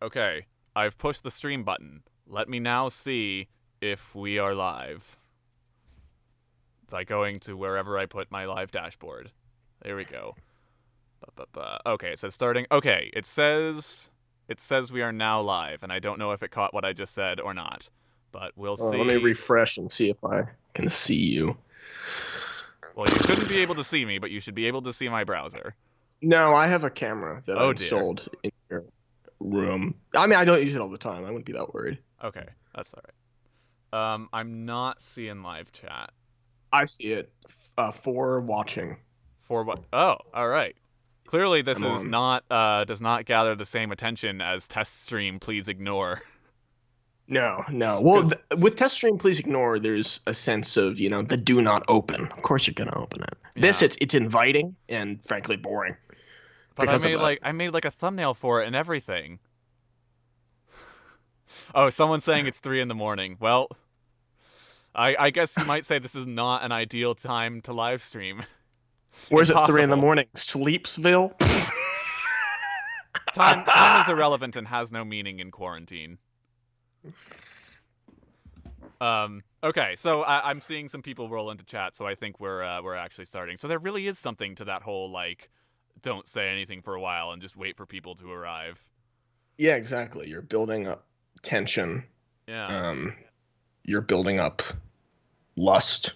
Okay, I've pushed the stream button. Let me now see if we are live by going to wherever I put my live dashboard. There we go. Okay, it says starting. Okay, it says we are now live, and I don't know if it caught what I just said or not, but we'll Let me see. refresh and see if I can see you. Well, you shouldn't be able to see me, but you should be able to see my browser. No, I have a camera that I Oh dear. installed in your room. I mean, I don't use it all the time. I wouldn't be that worried. Okay, that's all right. I'm not seeing live chat. I see it for watching. For what? Oh, all right. Clearly, this I'm is on. not does not gather the same attention as test stream. Please ignore. No, no. Well, Because with test stream, please ignore. There's a sense of the do not open. Of course, you're gonna open it. This, yeah, it's inviting and frankly boring but I because of made that. like I made like a thumbnail for it and everything. Oh, someone's saying it's 3 in the morning. Well, I guess you might say this is not an ideal time to live stream. Where's it 3 in the Impossible. morning? Sleepsville. Time is irrelevant and has no meaning in quarantine. Okay, so I'm seeing some people roll into chat, so I think we're actually starting. So there really is something to that whole like, don't say anything for a while and just wait for people to arrive. Yeah, exactly. You're building up tension. Yeah, Um, you're building up lust.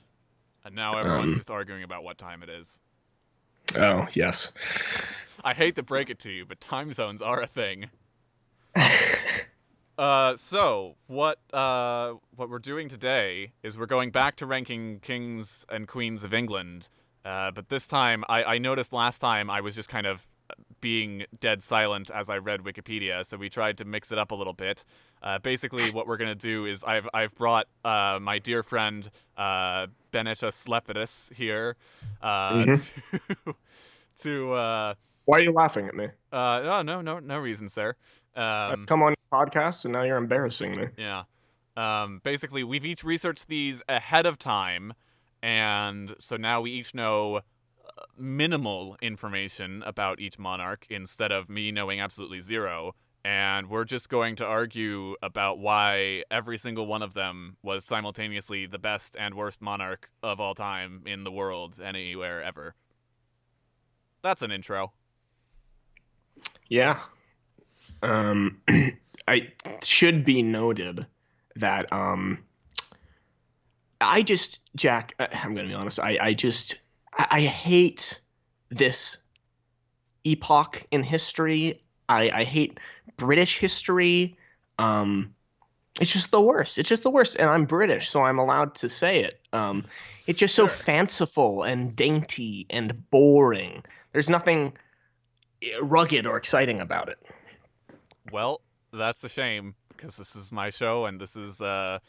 and now everyone's Um, just arguing about what time it is. oh, yes. I hate to break it to you, but time zones are a thing. So what we're doing today is we're going back to ranking kings and queens of England. But this time, I noticed last time I was just kind of being dead silent as I read Wikipedia, so we tried to mix it up a little bit. Basically, what we're gonna do is I've brought my dear friend Benetus Lepidus here hmm to to Why are you laughing at me? no reason, sir. I've Um, come on your podcast and now you're embarrassing me. Yeah. Basically, we've each researched these ahead of time, and so now we each know minimal information about each monarch instead of me knowing absolutely zero. And we're just going to argue about why every single one of them was simultaneously the best and worst monarch of all time in the world, anywhere, ever. That's an intro. Yeah. Um, I should be noted that I just Jack. I'm gonna be honest. I hate this epoch in history. I hate British history. Um, it's just the worst. It's just the worst. And I'm British, so I'm allowed to say it. It's just so Sure. fanciful and dainty and boring. There's nothing rugged or exciting about it. Well, that's a shame because this is my show and this is the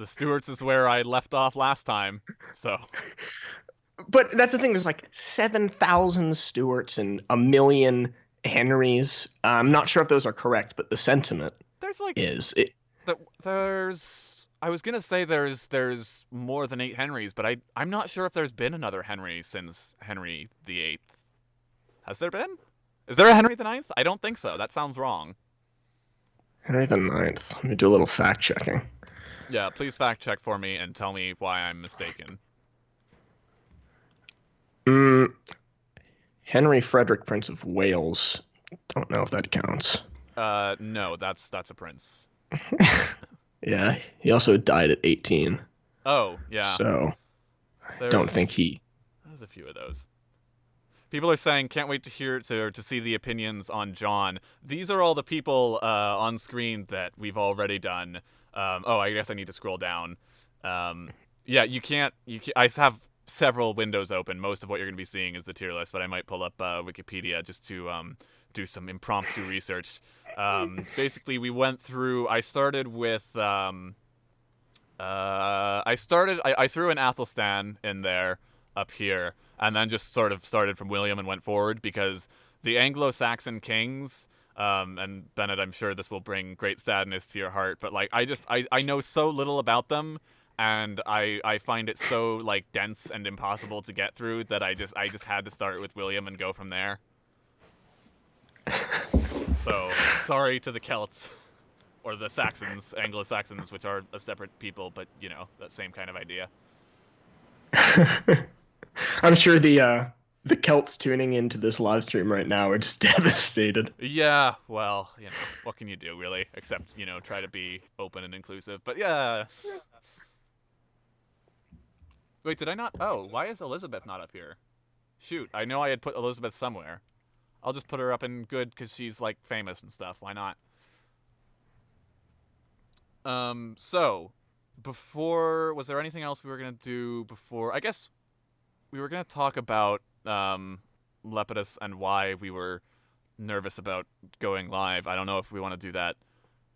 Stewarts is where I left off last time. So But that's the thing. There's like 7,000 Stuarts and a million Henrys. I'm not sure if those are correct, but the sentiment there's like is it. there's I was gonna say there's more than 8 Henrys, but I'm not sure if there's been another Henry since Henry VIII. Has there been? Is there a Henry the Ninth? I don't think so. That sounds wrong. Henry the Ninth. Let me do a little fact checking. Yeah, please fact check for me and tell me why I'm mistaken. Mm, Henry Frederick, Prince of Wales. Don't know if that counts. No, that's a prince. Yeah, he also died at 18, Oh, yeah. so I don't think There's he. there's a few of those. People are saying can't wait to hear to see the opinions on John. These are all the people on screen that we've already done. Oh, I guess I need to scroll down. Yeah, you can't. I have several windows open. Most of what you're going to be seeing is the tier list, but I might pull up Wikipedia just to do some impromptu research. Basically, we went through. I started with. I threw an Athelstan in there up here, and then just sort of started from William and went forward because the Anglo-Saxon kings, and Bennett, I'm sure this will bring great sadness to your heart, but like I know so little about them, and I find it so like dense and impossible to get through that I just had to start with William and go from there. So sorry to the Celts or the Saxons, Anglo-Saxons, which are a separate people, but that same kind of idea. I'm sure the Celts tuning into this live stream right now are just devastated. Yeah, well, what can you do really, except try to be open and inclusive. But yeah. Wait, did I not? Oh, why is Elizabeth not up here? Shoot, I know I had put Elizabeth somewhere. I'll just put her up in good because she's like famous and stuff. Why not? So before, was there anything else we were gonna do before? I guess we were gonna talk about Lepidus and why we were nervous about going live. I don't know if we want to do that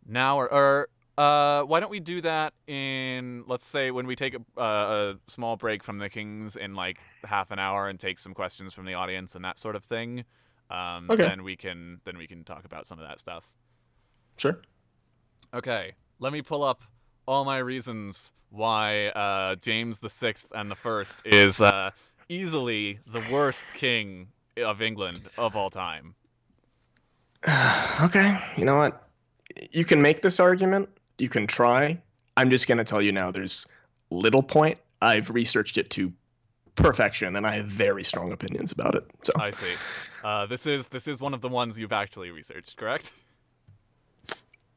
now or why don't we do that in, let's say, when we take a small break from the Kings in like half an hour and take some questions from the audience and that sort of thing. Okay, Then we can talk about some of that stuff. sure. Okay, let me pull up all my reasons why James the Sixth and the First is easily the worst king of England of all time. Okay, you know what? You can make this argument. You can try. I'm just going to tell you now there's little point. I've researched it to perfection, and I have very strong opinions about it. So, I see. This is one of the ones you've actually researched, correct?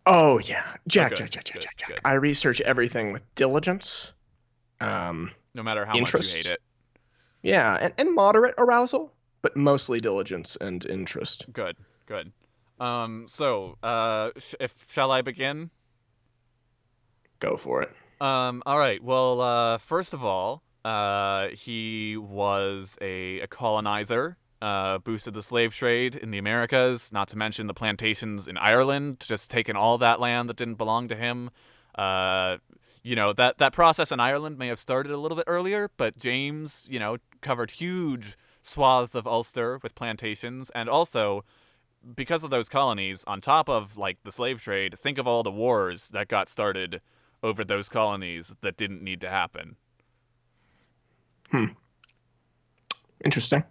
oh yeah, Oh, Jack, good, Jack, Jack, Jack, good, Jack, Jack. good. I research everything with diligence, um, No matter how much you interest. hate it. Yeah, and moderate arousal, but mostly diligence and interest. Good, good. So, if shall I begin? Go for it. All right. Well, first of all, he was a colonizer. Boosted the slave trade in the Americas, not to mention the plantations in Ireland, just taking all that land that didn't belong to him. Uh, that process in Ireland may have started a little bit earlier, but James, covered huge swaths of Ulster with plantations, and also because of those colonies, on top of like the slave trade, think of all the wars that got started over those colonies that didn't need to happen. Hmm. Interesting.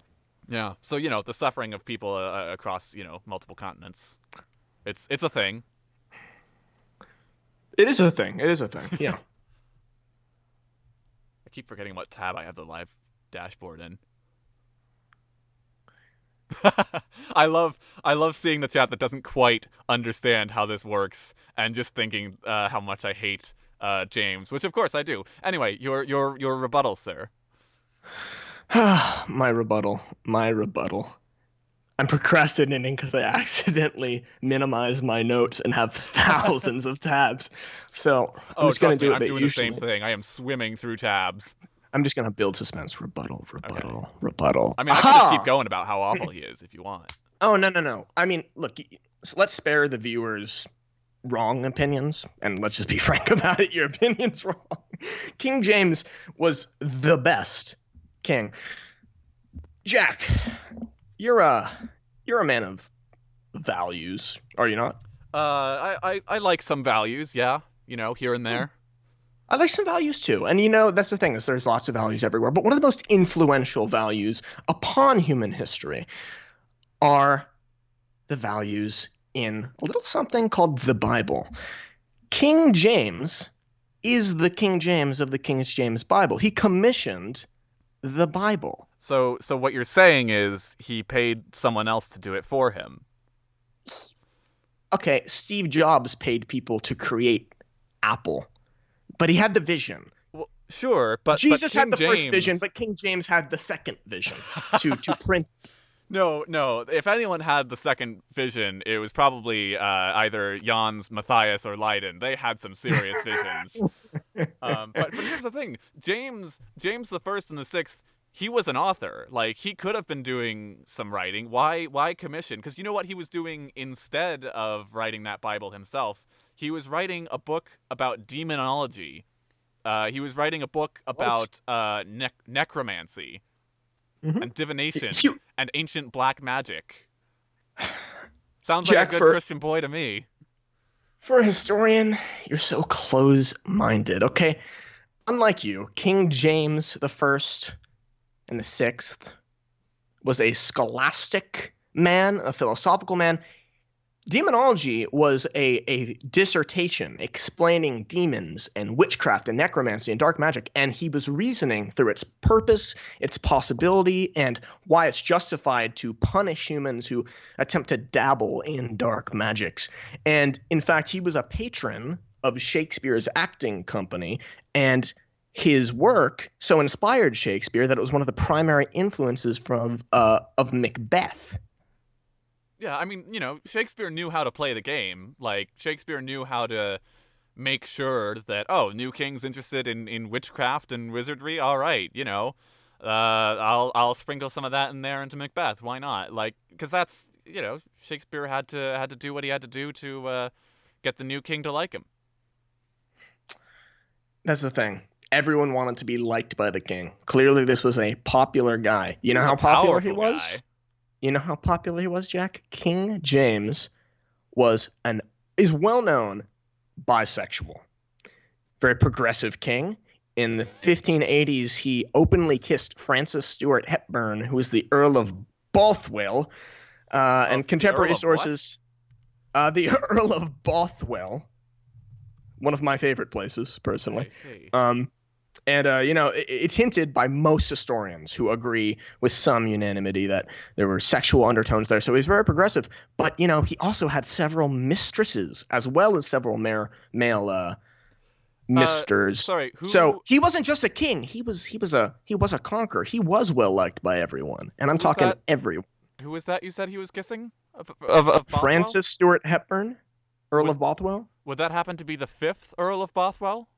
Yeah. So the suffering of people across multiple continents, it's a thing. It is a thing. It is a thing. Yeah. I keep forgetting what tab I have the live dashboard in. I love seeing the chat that doesn't quite understand how this works and just thinking how much I hate James, which of course I do. Anyway, your rebuttal, sir. My rebuttal. My rebuttal. I'm procrastinating because I accidentally minimized my notes and have thousands of tabs. So I'm Oh, just gonna trust me, do it, I'm but doing the same usually thing. I am swimming through tabs. I'm just gonna build suspense. Rebuttal. Okay. Rebuttal. Rebuttal. I mean, I can just keep Aha! going about how awful he is if you want. Oh no no no. I mean, look. Let's spare the viewers wrong opinions, and let's just be frank about it. Your opinion's wrong. King James was the best king. Jack, you're a man of values, are you not? I like some values, yeah, here and there. I like some values too. And that's the thing is there's lots of values everywhere, but one of the most influential values upon human history are the values in a little something called the Bible. King James is the King James of the King James Bible. He commissioned the Bible. So what you're saying is he paid someone else to do it for him. Okay, Steve Jobs paid people to create Apple, but he had the vision. Well, sure, but Jesus King had the James... first vision, but King James had the second vision to print. No. If anyone had the second vision, it was probably either Jans, Matthias, or Leiden. They had some serious visions. But here's the thing: James the First and the Sixth, he was an author. Like he could have been doing some writing. Why commission? Because you know what he was doing instead of writing that Bible himself. He was writing a book about demonology. He was writing a book about necromancy. Mm-hmm. And divination and ancient black magic. Sounds Jack, like a good Christian boy to me. For a historian, you're so close-minded, okay? Unlike you, King James the First and the Sixth was a scholastic man, a philosophical man. Demonology was a dissertation explaining demons and witchcraft and necromancy and dark magic, and he was reasoning through its purpose, its possibility, and why it's justified to punish humans who attempt to dabble in dark magics. And in fact, he was a patron of Shakespeare's acting company, and his work so inspired Shakespeare that it was one of the primary influences of Macbeth. Yeah, I mean, Shakespeare knew how to play the game. Like, Shakespeare knew how to make sure that, oh, new king's interested in witchcraft and wizardry. All right, I'll sprinkle some of that in there into Macbeth. Why not? Like, because that's, Shakespeare had to do what he had to do to get the new king to like him. That's the thing. Everyone wanted to be liked by the king. Clearly, this was a popular guy. You He know was a how popular he powerful was? guy. You know how popular he was, Jack? King James was an is well known bisexual. Very progressive king. In the 1580s, he openly kissed Frances Stuart Hepburn, who was the Earl of Bothwell. And The Earl contemporary of what? sources, the Earl of Bothwell, one of my favorite places, personally. I see. And it's hinted by most historians who agree with some unanimity that there were sexual undertones there. So he's very progressive. But he also had several mistresses as well as several male misters. Sorry, So who he wasn't just a king. He was a conqueror. He was well liked by everyone, and who I'm was talking that? everyone. Who was that you said he was kissing? Of Bothwell? Francis Stuart Hepburn, Earl Would of Bothwell. would that happen to be the fifth Earl of Bothwell?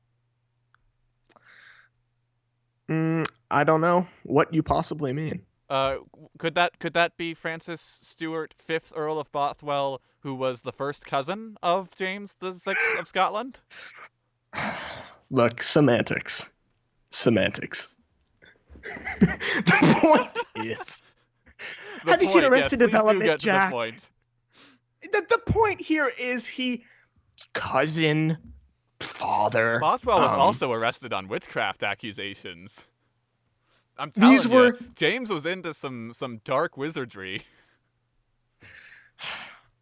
I don't know what you possibly mean. Uh, could that be Francis Stuart, fifth Earl of Bothwell, who was the first cousin of James the Sixth of Scotland? Look, semantics. Semantics. The point is, The have you seen point, yes, Arrested please do Development, get to the Jack? point. The point here is he cousin, father. Bothwell was also arrested on witchcraft accusations. I'm These telling you, were James was into some dark wizardry.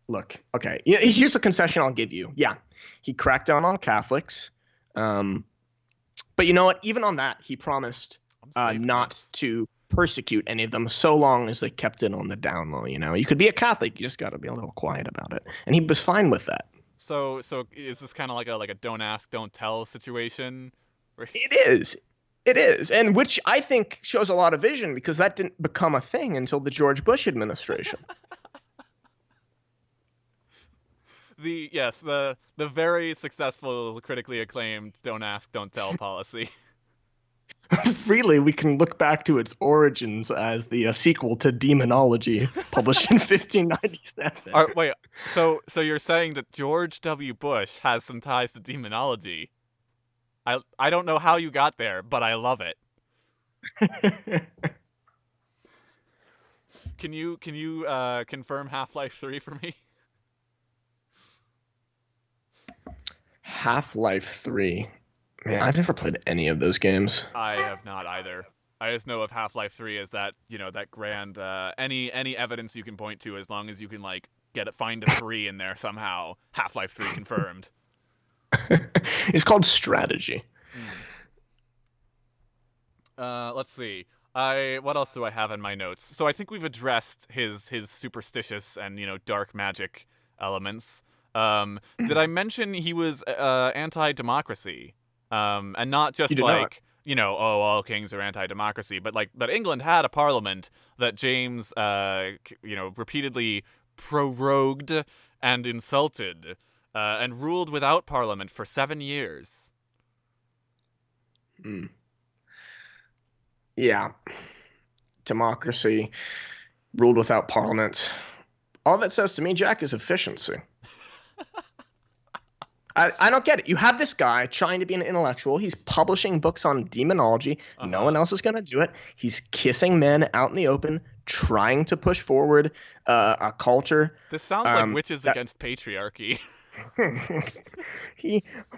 look, okay. Here's a concession I'll give you. Yeah, he cracked down on Catholics, but you know what? Even on that, he promised I'm saving not this. to persecute any of them so long as they kept it on the down low. You could be a Catholic, you just got to be a little quiet about it, and he was fine with that. So is this kind of like a don't ask, don't tell situation? It is. It is, and which I think shows a lot of vision because that didn't become a thing until the George Bush administration. The very successful, critically acclaimed "don't ask, don't tell" policy. Really, we can look back to its origins as the sequel to Demonology, published in 1597. Wait, so you're saying that George W. Bush has some ties to demonology? I don't know how you got there, but I love it. Can you confirm Half-Life 3 for me? Half-Life 3. Man, I've never played any of those games. I have not either. I just know of Half-Life 3 as that, that grand any evidence you can point to as long as you can like find a 3 in there somehow. Half-Life 3 confirmed. It's called strategy. Let's see. What else do I have in my notes? So I think we've addressed his superstitious and dark magic elements. Did I mention he was anti-democracy? And not just You did like all kings are anti-democracy, but England had a parliament that James repeatedly prorogued and insulted, and ruled without parliament for 7 years. not. Yeah. Democracy, ruled without parliament. All that says to me, Jack, is efficiency. I don't get it. You have this guy trying to be an intellectual. He's publishing books on demonology. No one else is going to do it. He's kissing men out in the open, trying to push forward a culture. This sounds like witches against patriarchy.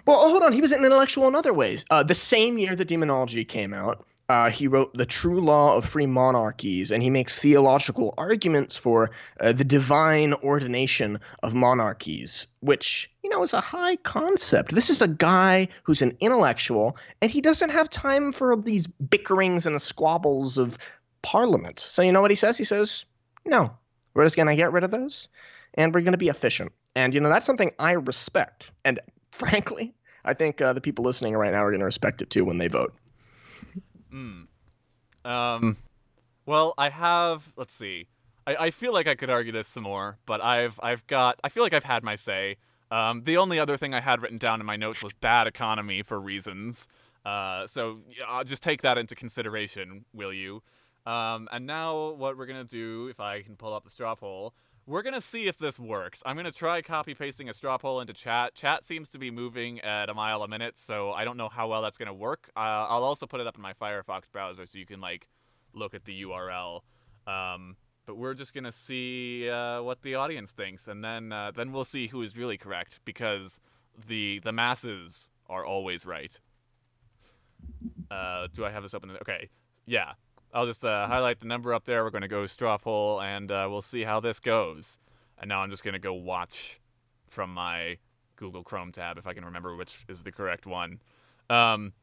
Well, hold on. He was an intellectual in other ways. The same year that demonology came out, He wrote The True Law of Free Monarchies, and he makes theological arguments for the divine ordination of monarchies, which, is a high concept. This is a guy who's an intellectual, and he doesn't have time for these bickerings and squabbles of parliament. So you know what he says? He says, no, we're just going to get rid of those, and we're going to be efficient. And, that's something I respect. And frankly, I think the people listening right now are going to respect it too when they vote. Hmm. Um, well, I have. Let's see. I feel like I could argue this some more, but I've got. I feel like I've had my say. The only other thing I had written down in my notes was bad economy for reasons. So I'll just take that into consideration, will you? And now what we're gonna do, if I can pull up the straw poll, we're gonna see if this works. I'm gonna try copy pasting a straw poll into chat. Chat seems to be moving at a mile a minute, so I don't know how well that's gonna work. I'll also put it up in my Firefox browser so you can look at the URL. But we're just gonna see what the audience thinks, and then we'll see who is really correct, because the masses are always right. Do I have this open? Okay, yeah. I'll just highlight the number up there. We're gonna go straw poll, and we'll see how this goes. And now I'm just gonna go watch from my Google Chrome tab if I can remember which is the correct one. In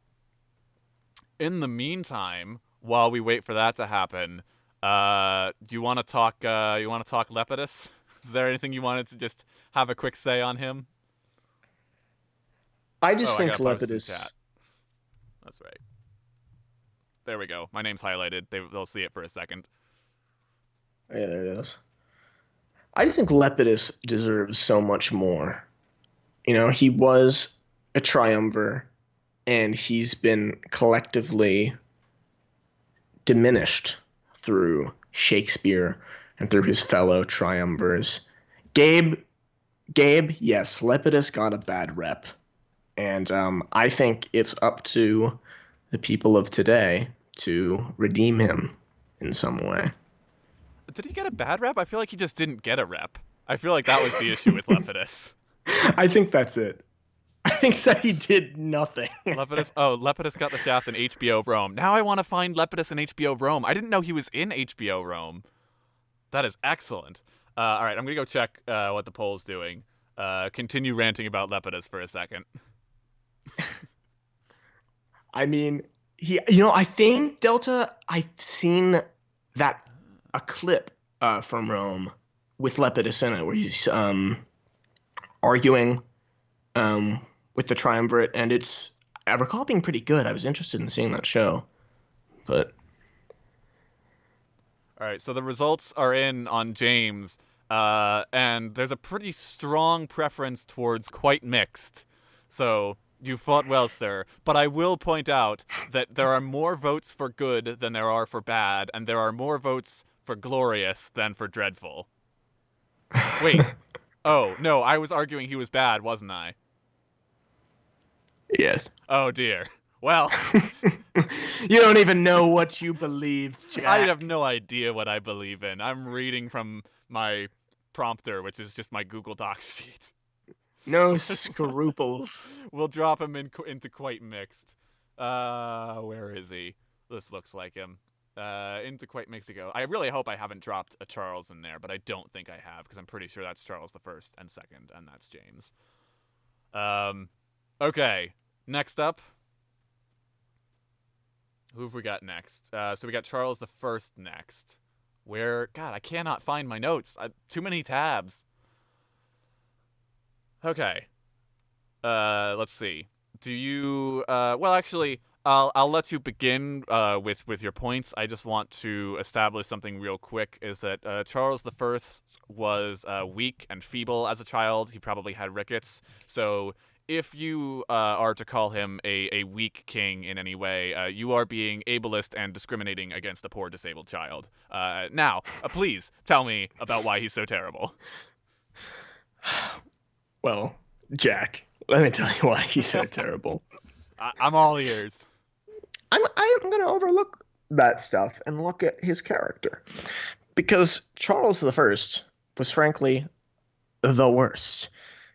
the meantime, while we wait for that to happen, do you want to talk? You want to talk Lepidus? Is there anything you wanted to just have a quick say on him? I Oh, just I think gotta post in Lepidus. chat. That's right. There we go. My name's highlighted. They'll see it for a second. Yeah, there it is. I just think Lepidus deserves so much more. He was a triumvir, and he's been collectively diminished through Shakespeare and through his fellow triumvirs. Gabe, yes, Lepidus got a bad rep, and I think it's up to the people of today to redeem him in some way. Did he get a bad rep? I feel like he just didn't get a rep. I feel like that was the issue with Lepidus. I think that's it. I think that he did nothing. Lepidus. Oh, Lepidus got the shaft in HBO Rome. Now I want to find Lepidus in HBO Rome. I didn't know he was in HBO Rome. That is excellent. All right, I'm gonna go check what the poll's doing. Continue ranting about Lepidus for a second. I mean, I think Delta. I've seen that a clip from Rome with Lepidus in it, where he's arguing with the triumvirate, and I recall being pretty good. I was interested in seeing that show, but All right, so the results are in on James, and there's a pretty strong preference towards quite mixed. So you fought well, sir. But I will point out that there are more votes for good than there are for bad, and there are more votes for glorious than for dreadful. Wait. Oh, no, I was arguing he was bad, wasn't I? yes. Oh, dear. Well, You don't even know what you believe, Jack. I have no idea what I believe in. I'm reading from my prompter, which is just my Google Docs sheet. No scruples. We'll drop him into quite mixed. Where is he? This looks like him. Into quite mixed to go. I really hope I haven't dropped a Charles in there, but I don't think I have, because I'm pretty sure that's Charles the First and Second, and that's James. Okay. Next up. Who have we got next? So we got Charles the First next. God, I cannot find my notes. Too many tabs. Okay. Let's see. Do you? Well, actually, I'll let you begin with your points. I just want to establish something real quick. Is that Charles the First was weak and feeble as a child. He probably had rickets. So if you are to call him a weak king in any way, you are being ableist and discriminating against a poor disabled child. Now, please tell me about why he's so terrible. Well, Jack, let me tell you why he's so terrible. I'm all ears. I'm going to overlook that stuff and look at his character. Because Charles the First was frankly the worst.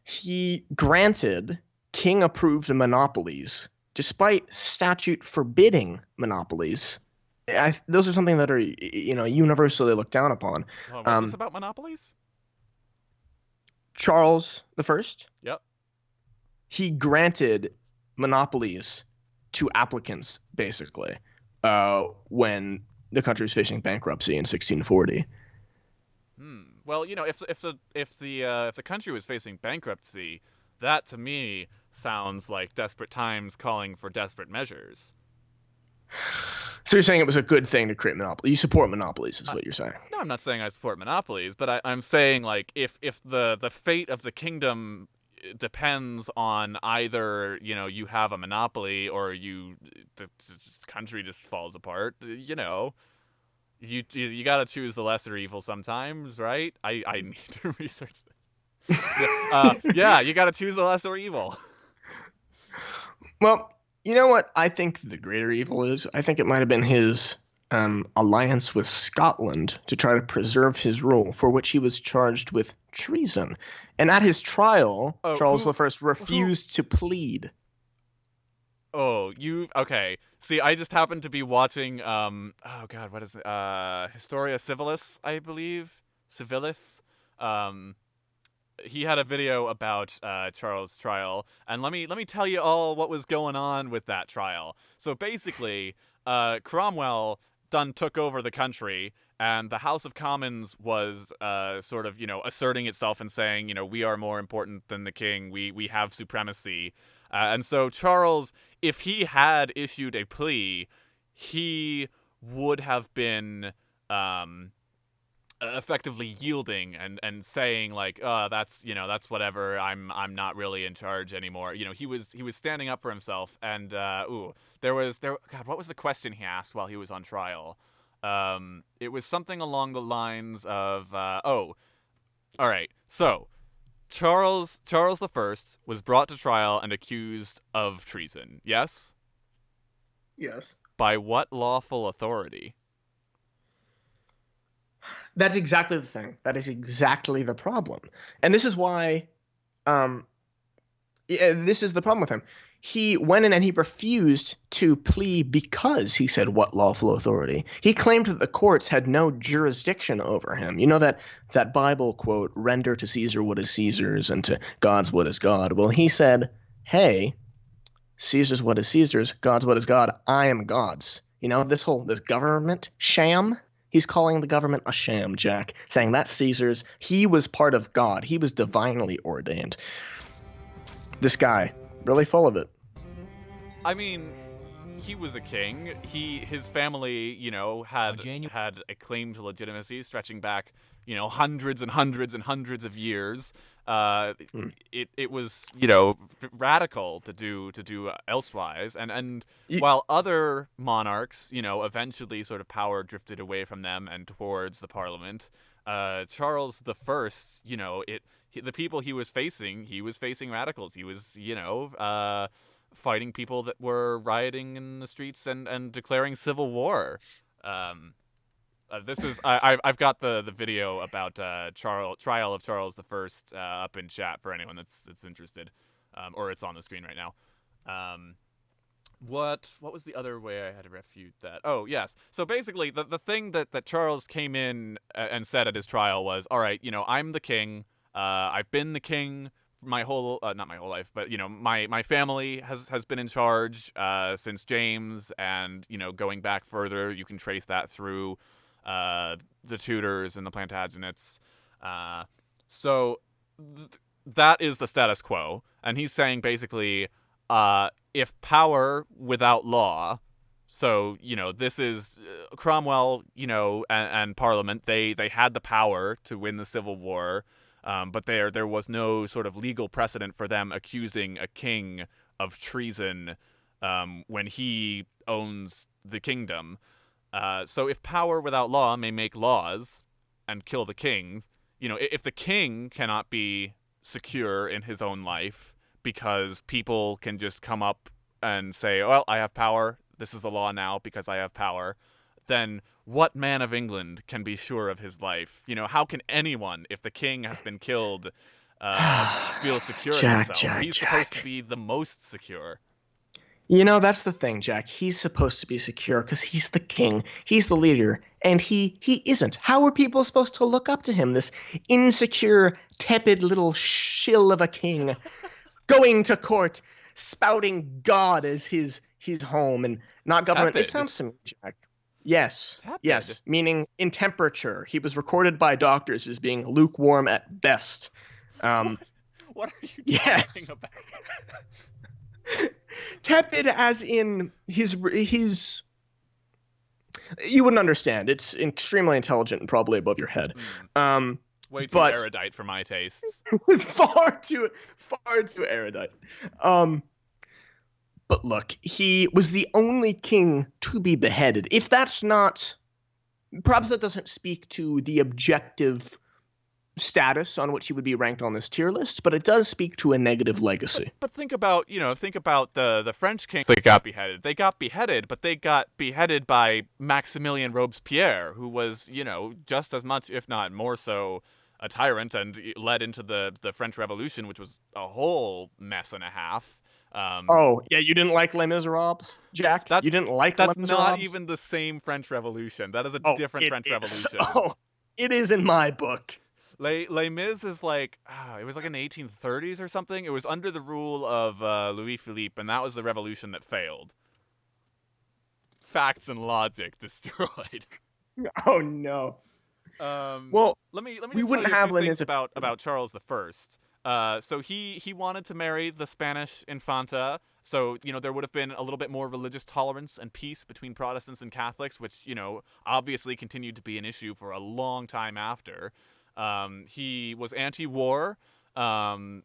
He granted king-approved monopolies despite statute forbidding monopolies, those are something that are universally looked down upon. Hold on, was this Um, about monopolies? Charles the First, Yep. he granted monopolies to applicants basically when the country was facing bankruptcy in 1640. Well, if the country was facing bankruptcy, that to me sounds like desperate times calling for desperate measures. So you're saying it was a good thing to create monopoly? You support monopolies, is Uh, what you're saying? no, I'm not saying I support monopolies, but I'm saying like if the fate of the kingdom depends on either you have a monopoly or the country just falls apart. You gotta choose the lesser evil sometimes, right? I need to research this. Yeah, you gotta choose the lesser evil. Well, you know what I think the greater evil is? I think it might have been his alliance with Scotland to try to preserve his rule, for which he was charged with treason. And at his trial, Oh, Charles who, I who? refused to plead. Oh, you okay? See, I just happened to be watching. Oh God, what is it? Historia Civilis, I believe. Civilis. Um, he had a video about Charles' trial, and let me tell you all what was going on with that trial. So basically, Cromwell done took over the country, and the House of Commons was sort of asserting itself and saying we are more important than the king. We have supremacy, and so Charles, if he had issued a plea, he would have been. Effectively yielding and saying like that's whatever, I'm not really in charge anymore. He was standing up for himself. And there God, what was the question he asked while he was on trial? It was something along the lines of all right, so Charles the First was brought to trial and accused of treason, yes? Yes. By what lawful authority? That's exactly the thing. That is exactly the problem. And this is why um, yeah, this is the problem with him. He went in and he refused to plead because he said, "What lawful authority?" He claimed that the courts had no jurisdiction over him. You know that Bible quote, "Render to Caesar what is Caesar's, and to God's what is God." Well, he said, "Hey, Caesar's what is Caesar's, God's what is God. I am God's." This government sham. He's calling the government a sham, Jack, saying that's Caesar's. He was part of God. He was divinely ordained. This guy, really full of it. I mean, he was a king. His family, had a claim to legitimacy stretching back, hundreds and hundreds and hundreds of years. Uh, Hmm. it was, radical to do elsewise. And You, while other monarchs, eventually sort of power drifted away from them and towards the parliament, Charles the First, the people he was facing radicals. He was, fighting people that were rioting in the streets and declaring civil war. Um, this is I've got the video about trial of Charles the First up in chat for anyone that's interested, or it's on the screen right now. Um, what was the other way I had to refute that? Oh yes. So basically, the thing that Charles came in and said at his trial was, all right, I'm the king. I've been the king my whole not my whole life, but my family has been in charge since James, and going back further, you can trace that through the Tudors and the Plantagenets. So that is the status quo, and he's saying basically, if power without law. So this is Cromwell, and Parliament. They had the power to win the Civil War, but there was no sort of legal precedent for them accusing a king of treason when he owns the kingdom. So if power without law may make laws and kill the king, if the king cannot be secure in his own life because people can just come up and say, well, I have power, this is the law now because I have power, then what man of England can be sure of his life? How can anyone, if the king has been killed, feel secure in Jack, himself? Jack, He's supposed to Jack. be the most secure. That's the thing, Jack. He's supposed to be secure because he's the king. He's the leader, and he isn't. How are people supposed to look up to him? This insecure, tepid little shill of a king going to court, spouting God as his home and not government. It Tepid. sounds to me, Jack. Yes, Tepid. yes, meaning in temperature. He was recorded by doctors as being lukewarm at best. What? Um, What are you talking yes, about? tepid as in his. You wouldn't understand. It's extremely intelligent and probably above your head. Hmm. Um, Way too but erudite for my tastes. far too erudite. Um, But look, he was the only king to be beheaded. If that's not, perhaps that doesn't speak to the objective status on which he would be ranked on this tier list, but it does speak to a negative But legacy. but think about the French kings that got beheaded. They got beheaded, but they got beheaded by Maximilien Robespierre, who was just as much, if not more so, a tyrant and led into the French Revolution, which was a whole mess and a half. Um, Oh, yeah, you didn't like Les Miserables, Jack? that's You didn't like Les that's not Miserables? even the same French Revolution. That is a Oh, different it French is. Revolution. Oh, it is in my book. Les Mis is like it was like in the 1830s or something. It was under the rule of Louis Philippe, and that was the revolution that failed. Facts and logic destroyed. Oh no. Um, Well, let me we just tell wouldn't you a have few Les things Mis. about Charles the First. So he wanted to marry the Spanish Infanta. So there would have been a little bit more religious tolerance and peace between Protestants and Catholics, which obviously continued to be an issue for a long time after. He was anti-war.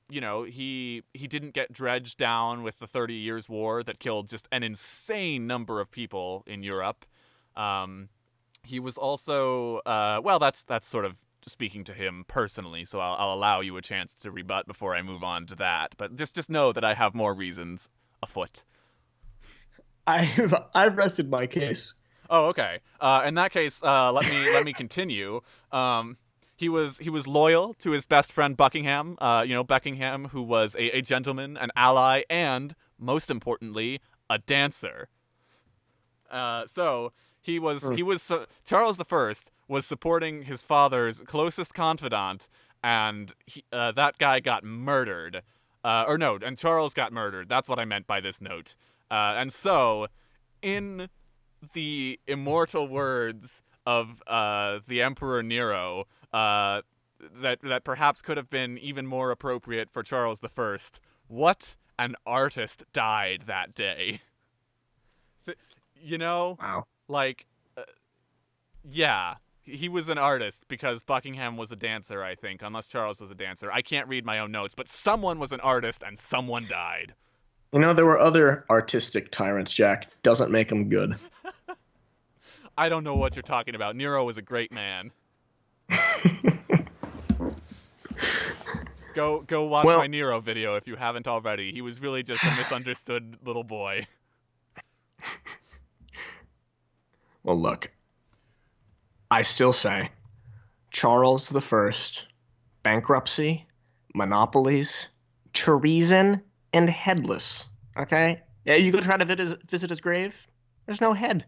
He didn't get dredged down with the 30 Years' War that killed just an insane number of people in Europe. Um, he was also well, that's sort of speaking to him personally, so I'll allow you a chance to rebut before I move on to that. But just know that I have more reasons afoot. I've rested my case. Oh, okay. In that case, let me continue. Um, he was loyal to his best friend Buckingham. Buckingham, who was a gentleman, an ally, and most importantly, a dancer. So Mm. Charles the First was supporting his father's closest confidant, and that guy got murdered. Or no, and Charles got murdered. That's what I meant by this note. And so, in the immortal words of the Emperor Nero, that perhaps could have been even more appropriate for Charles the First. What an artist died that day. You know, Wow. like, uh, yeah, he was an artist because Buckingham was a dancer, I think, unless Charles was a dancer. I can't read my own notes, but someone was an artist and someone died. There were other artistic tyrants, Jack. Doesn't make them good. I don't know what you're talking about. Nero was a great man. Go watch my Well, Nero video if you haven't already. He was really just a misunderstood little boy. well, look. I still say Charles the First, bankruptcy, monopolies, treason, and headless. Okay? Yeah, you go try to visit his grave. There's no head.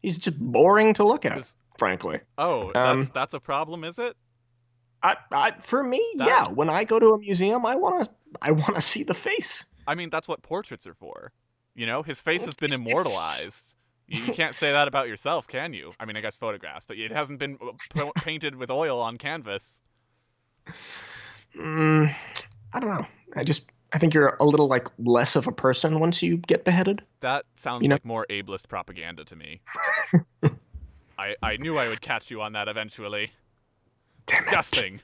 He's just boring to look at, This frankly. Oh, that's Um, that's a problem, is it? for me, That yeah. When I go to a museum, I wanna see the face. I mean, that's what portraits are for. His face has been It's immortalized. You can't say that about yourself, can you? I mean, I guess photographs, but it hasn't been painted with oil on canvas. mm, I don't know. I think you're a little like less of a person once you get beheaded. That You sounds know? like more ableist propaganda to me. I knew I would catch you on that eventually. Damn it. Disgusting.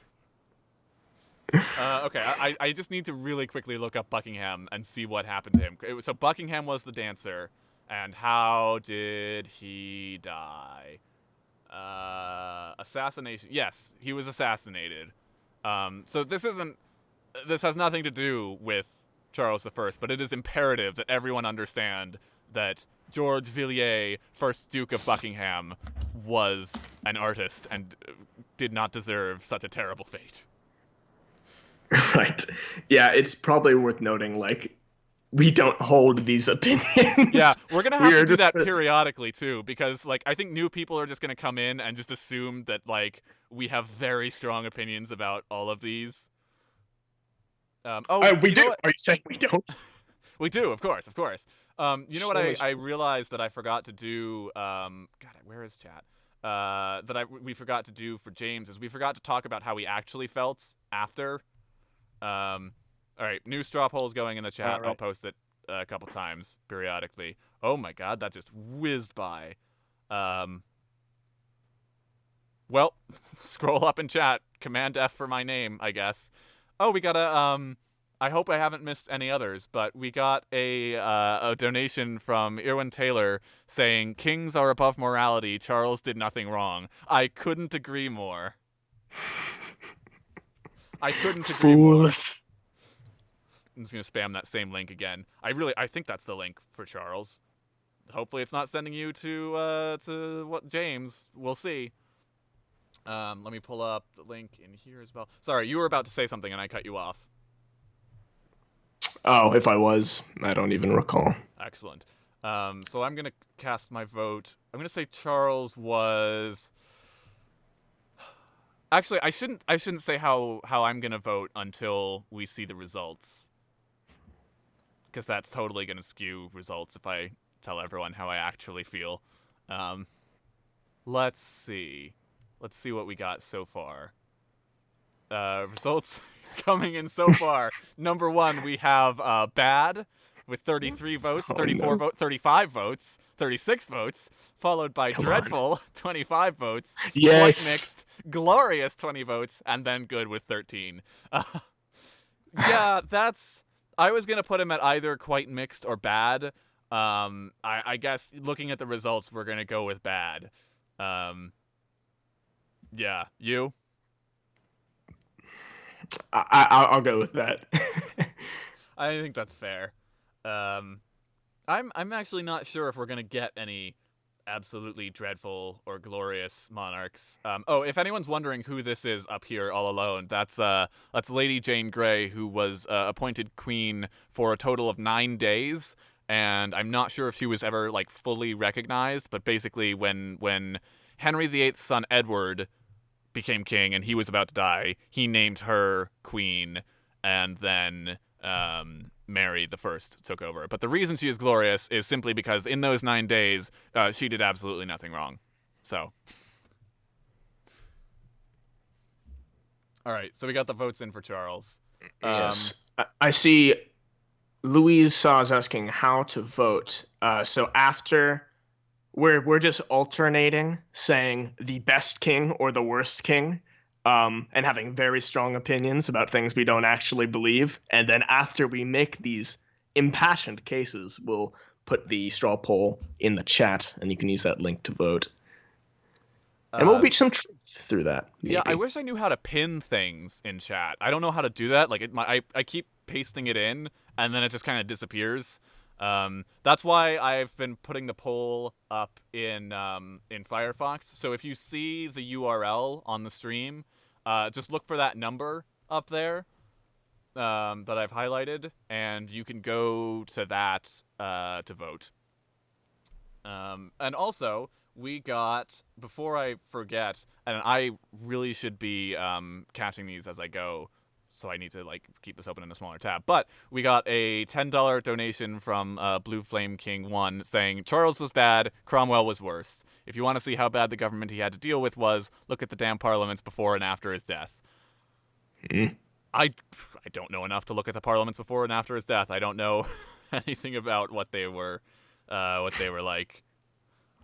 Okay, I just need to really quickly look up Buckingham and see what happened to him. So Buckingham was the dancer, and how did he die? Assassination. Yes, he was assassinated. So this has nothing to do with Charles the First, but it is imperative that everyone understand that George Villiers, first Duke of Buckingham, was an artist and did not deserve such a terrible fate. Right. Yeah, it's probably worth noting, like, we don't hold these Yeah, opinions. we're gonna We have to are do just that periodically too, because like I think new people are just gonna come in and just assume that like we have very strong opinions about all of these. Oh, we you know do. what? Are you saying we don't? We do, of course, of course. You know what So is I realized that I forgot to do. God, where is chat? We forgot to do for James is we forgot to talk about how he actually felt after. All right, new straw polls going in the chat. all I'll right. post it a couple times periodically. Oh my god, that just whizzed by. Um, well, scroll up in chat. Command F for my name, I guess. Oh, we got a. I hope I haven't missed any others, but we got a donation from Irwin Taylor saying kings are above morality. Charles did nothing wrong. I couldn't agree more. I couldn't agree more. Fools. I'm just gonna spam that same link again. I think that's the link for Charles. Hopefully, it's not sending you to what James. We'll see. Let me pull up the link in here as well. Sorry, you were about to say something and I cut you off. Oh, if I was, I don't even recall. Excellent. So I'm gonna cast my vote. I'm gonna say Charles was. Actually, I shouldn't say how I'm gonna vote until we see the results, because that's totally gonna skew results if I tell everyone how I actually feel. Um, let's see. Let's see what we got so far. Results coming in so far. Number one, we have bad with 33 votes, Oh 34 no. votes, 35 votes, 36 votes, followed by Come on. dreadful 25 votes, quite Yes. mixed, glorious 20 votes, and then good with 13. Yeah, that's. I was gonna put him at either quite mixed or bad. I guess looking at the results, we're gonna go with bad. Um, yeah, you. I'll go with that. I think that's fair. Um, I'm actually not sure if we're gonna get any absolutely dreadful or glorious monarchs. Oh, if anyone's wondering who this is up here all alone, that's Lady Jane Grey, who was appointed queen for a total of 9 days, and I'm not sure if she was ever like fully recognized. But basically, when Henry VIII's son Edward became king and he was about to die, he named her queen, and then Mary the First took over. But the reason she is glorious is simply because in those 9 days, she did absolutely nothing wrong. So, all right. So we got the votes in for Charles. Yes. I see Louise Saw is asking how to vote. So after we're just alternating saying the best king or the worst king, and having very strong opinions about things we don't actually believe. And then after we make these impassioned cases, we'll put the straw poll in the chat, and you can use that link to vote. And we'll Uh, reach some truth through that, yeah, I maybe. wish I knew how to pin things in chat. I don't know how to do that. Like, I keep pasting it in, and then it just kind of disappears. That's why I've been putting the poll up in Firefox. So if you see the URL on the stream, just look for that number up there that I've highlighted, and you can go to that to vote. And also, we got, before I forget, and I really should be catching these as I go, so I need to like keep this open in a smaller tab. But we got a $10 donation from Blue Flame King 1 saying Charles was bad, Cromwell was worse. If you want to see how bad the government he had to deal with was, look at the damn parliaments before and after his death. Hmm. I don't know enough to look at the parliaments before and after his death. I don't know anything about what they were like.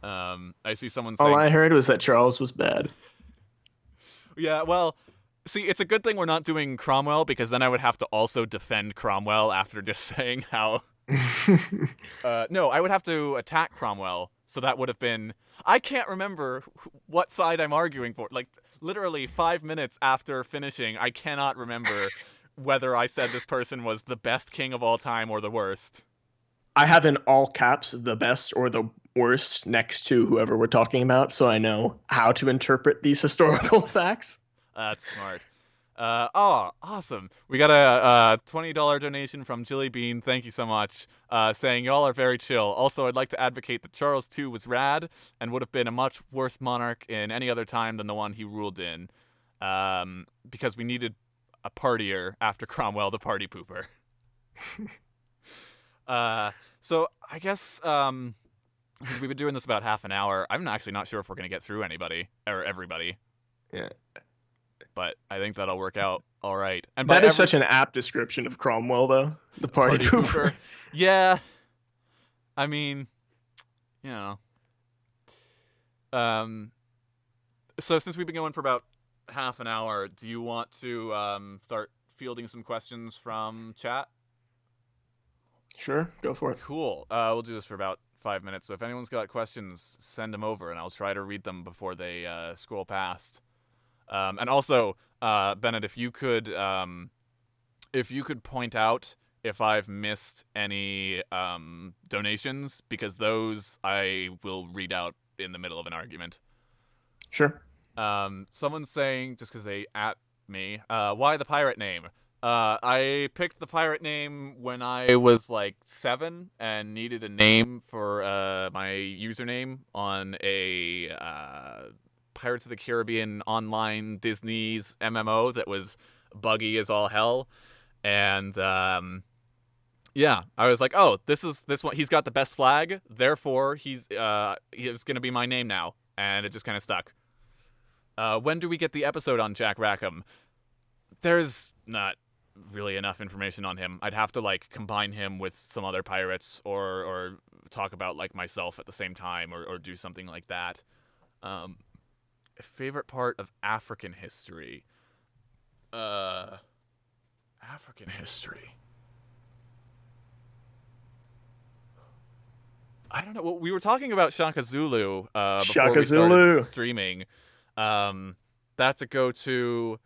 I see someone All saying, I heard was that Charles was bad. yeah, well, see, it's a good thing we're not doing Cromwell, because then I would have to also defend Cromwell after just saying how. No, I would have to attack Cromwell, so that would have been. I can't remember what side I'm arguing for. Like, literally 5 minutes after finishing, I cannot remember whether I said this person was the best king of all time or the worst. I have in all caps the best or the worst next to whoever we're talking about, so I know how to interpret these historical facts. That's smart. Oh, awesome. We got a $20 donation from Jilly Bean. Thank you so much. Saying y'all are very chill. Also, I'd like to advocate that Charles II was rad and would have been a much worse monarch in any other time than the one he ruled in. Because we needed a partier after Cromwell the party pooper. Uh, so I guess since we've been doing this about half an hour, I'm actually not sure if we're gonna get through anybody or everybody, Yeah. but I think that'll work out all right. And by That is every such an apt description of Cromwell, though. The party party pooper. pooper, yeah. I mean, you know. Um, so since we've been going for about half an hour, do you want to start fielding some questions from chat? Sure, go for it. Cool. We'll do this for about 5 minutes. So if anyone's got questions, send them over, and I'll try to read them before they scroll past. And also, Bennett, if you could point out if I've missed any donations, because those I will read out in the middle of an argument. Sure. Someone's saying, just because they at me, why the pirate name? I picked the pirate name when I was like 7 and needed a name for my username on a Pirates of the Caribbean online Disney's MMO that was buggy as all hell. And yeah, I was like, oh, this one. He's got the best flag, therefore he's gonna be my name now, and it just kind of stuck. When do we get the episode on Jack Rackham? There's not really enough information on him. I'd have to like combine him with some other pirates, or talk about like myself at the same time, or do something like that. Favorite part of African history. African history. I don't know. Well, we were talking about Shaka Zulu before Shaka we started Zulu. streaming. That's a go-to.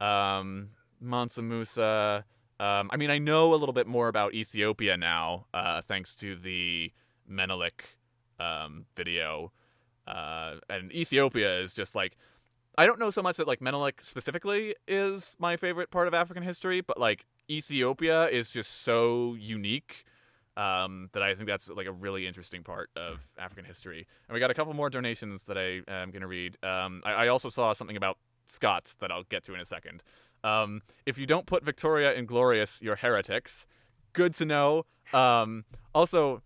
Mansa Musa. I mean, I know a little bit more about Ethiopia now, thanks to the Menelik video. And Ethiopia is just like, I don't know so much that like Menelik specifically is my favorite part of African history, but like Ethiopia is just so unique that I think that's like a really interesting part of African history. And we got a couple more donations that I am going to read. I also saw something about Scots that I'll get to in a second. If you don't put Victoria in Glorious, you're heretics. Good to know. Also,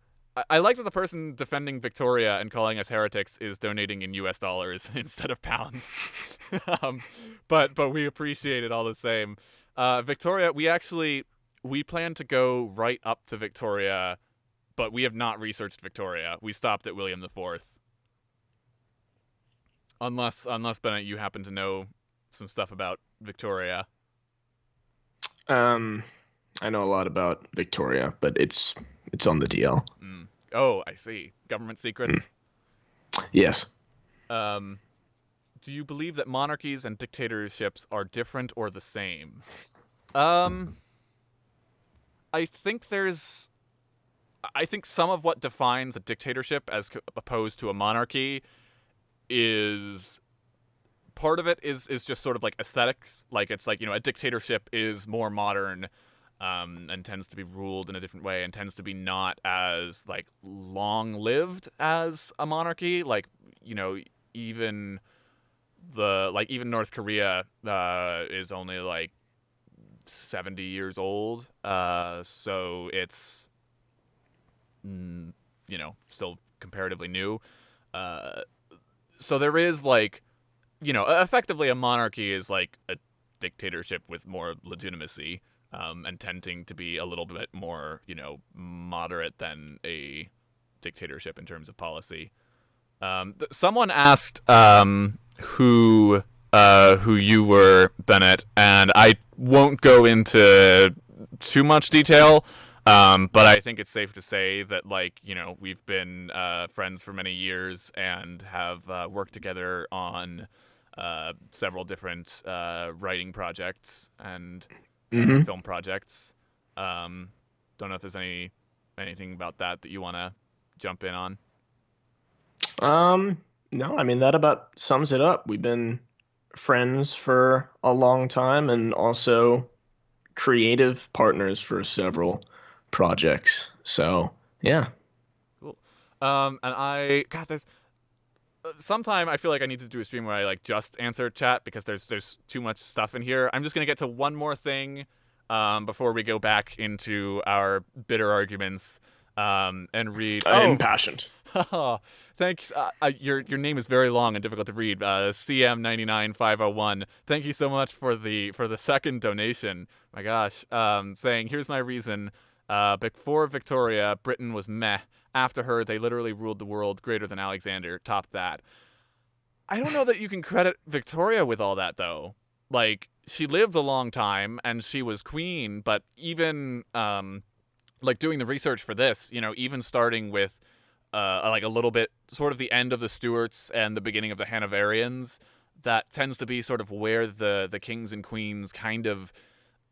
I like that the person defending Victoria and calling us heretics is donating in US dollars instead of pounds. um, but we appreciate it all the same. Victoria, we plan to go right up to Victoria, but we have not researched Victoria. We stopped at William IV. Unless Bennett, you happen to know some stuff about Victoria. I know a lot about Victoria, but it's on the DL. Mm. Oh, I see. Government secrets. Yes. Do you believe that monarchies and dictatorships are different or the same? I think some of what defines a dictatorship as opposed to a monarchy is part of it is just sort of like aesthetics. Like it's like, a dictatorship is more modern, and tends to be ruled in a different way and tends to be not as like long lived as a monarchy. Like, even even North Korea is only like 70 years old. So it's still comparatively new. So there is like, effectively a monarchy is like a dictatorship with more legitimacy, and tending to be a little bit more, moderate than a dictatorship in terms of policy. Someone asked who you were, Bennett, and I won't go into too much detail. But I think it's safe to say that, we've been friends for many years and have worked together on several different writing projects and film projects. Don't know if there's anything about that you want to jump in on. No, I mean that about sums it up. We've been friends for a long time and also creative partners for several projects. So, yeah. Cool. And God, there's sometime I feel like I need to do a stream where I like just answer chat because there's too much stuff in here. I'm just gonna get to one more thing, before we go back into our bitter arguments, and read. Oh, Impassioned. thanks. Your name is very long and difficult to read. CM99501. Thank you so much for the second donation. My gosh. Saying here's my reason. Before Victoria, Britain was meh. After her, they literally ruled the world. Greater than Alexander. Top that. I don't know that you can credit Victoria with all that though. Like she lived a long time and she was queen, but even like doing the research for this, even starting with like a little bit sort of the end of the Stuarts and the beginning of the Hanoverians, that tends to be sort of where the kings and queens kind of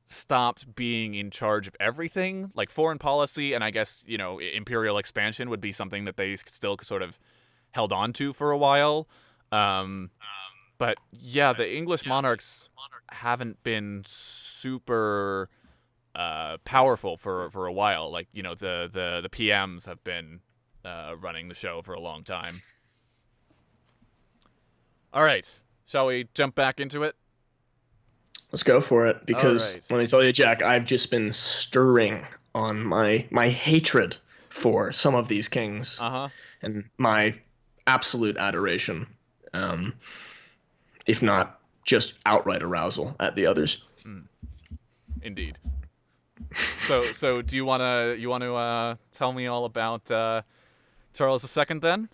stopped being in charge of everything. Like foreign policy and I guess, imperial expansion would be something that they still sort of held on to for a while. Um, but yeah, the English monarchs haven't been super powerful for a while. Like the PMs have been running the show for a long time. All right, shall we jump back into it? Let's go for it All because right. let me tell you, Jack, I've just been stirring on my hatred for some of these kings Uh huh. and my absolute adoration, um, if not just outright arousal at the others. Mm, indeed. So do you wanna tell me all about Charles II then?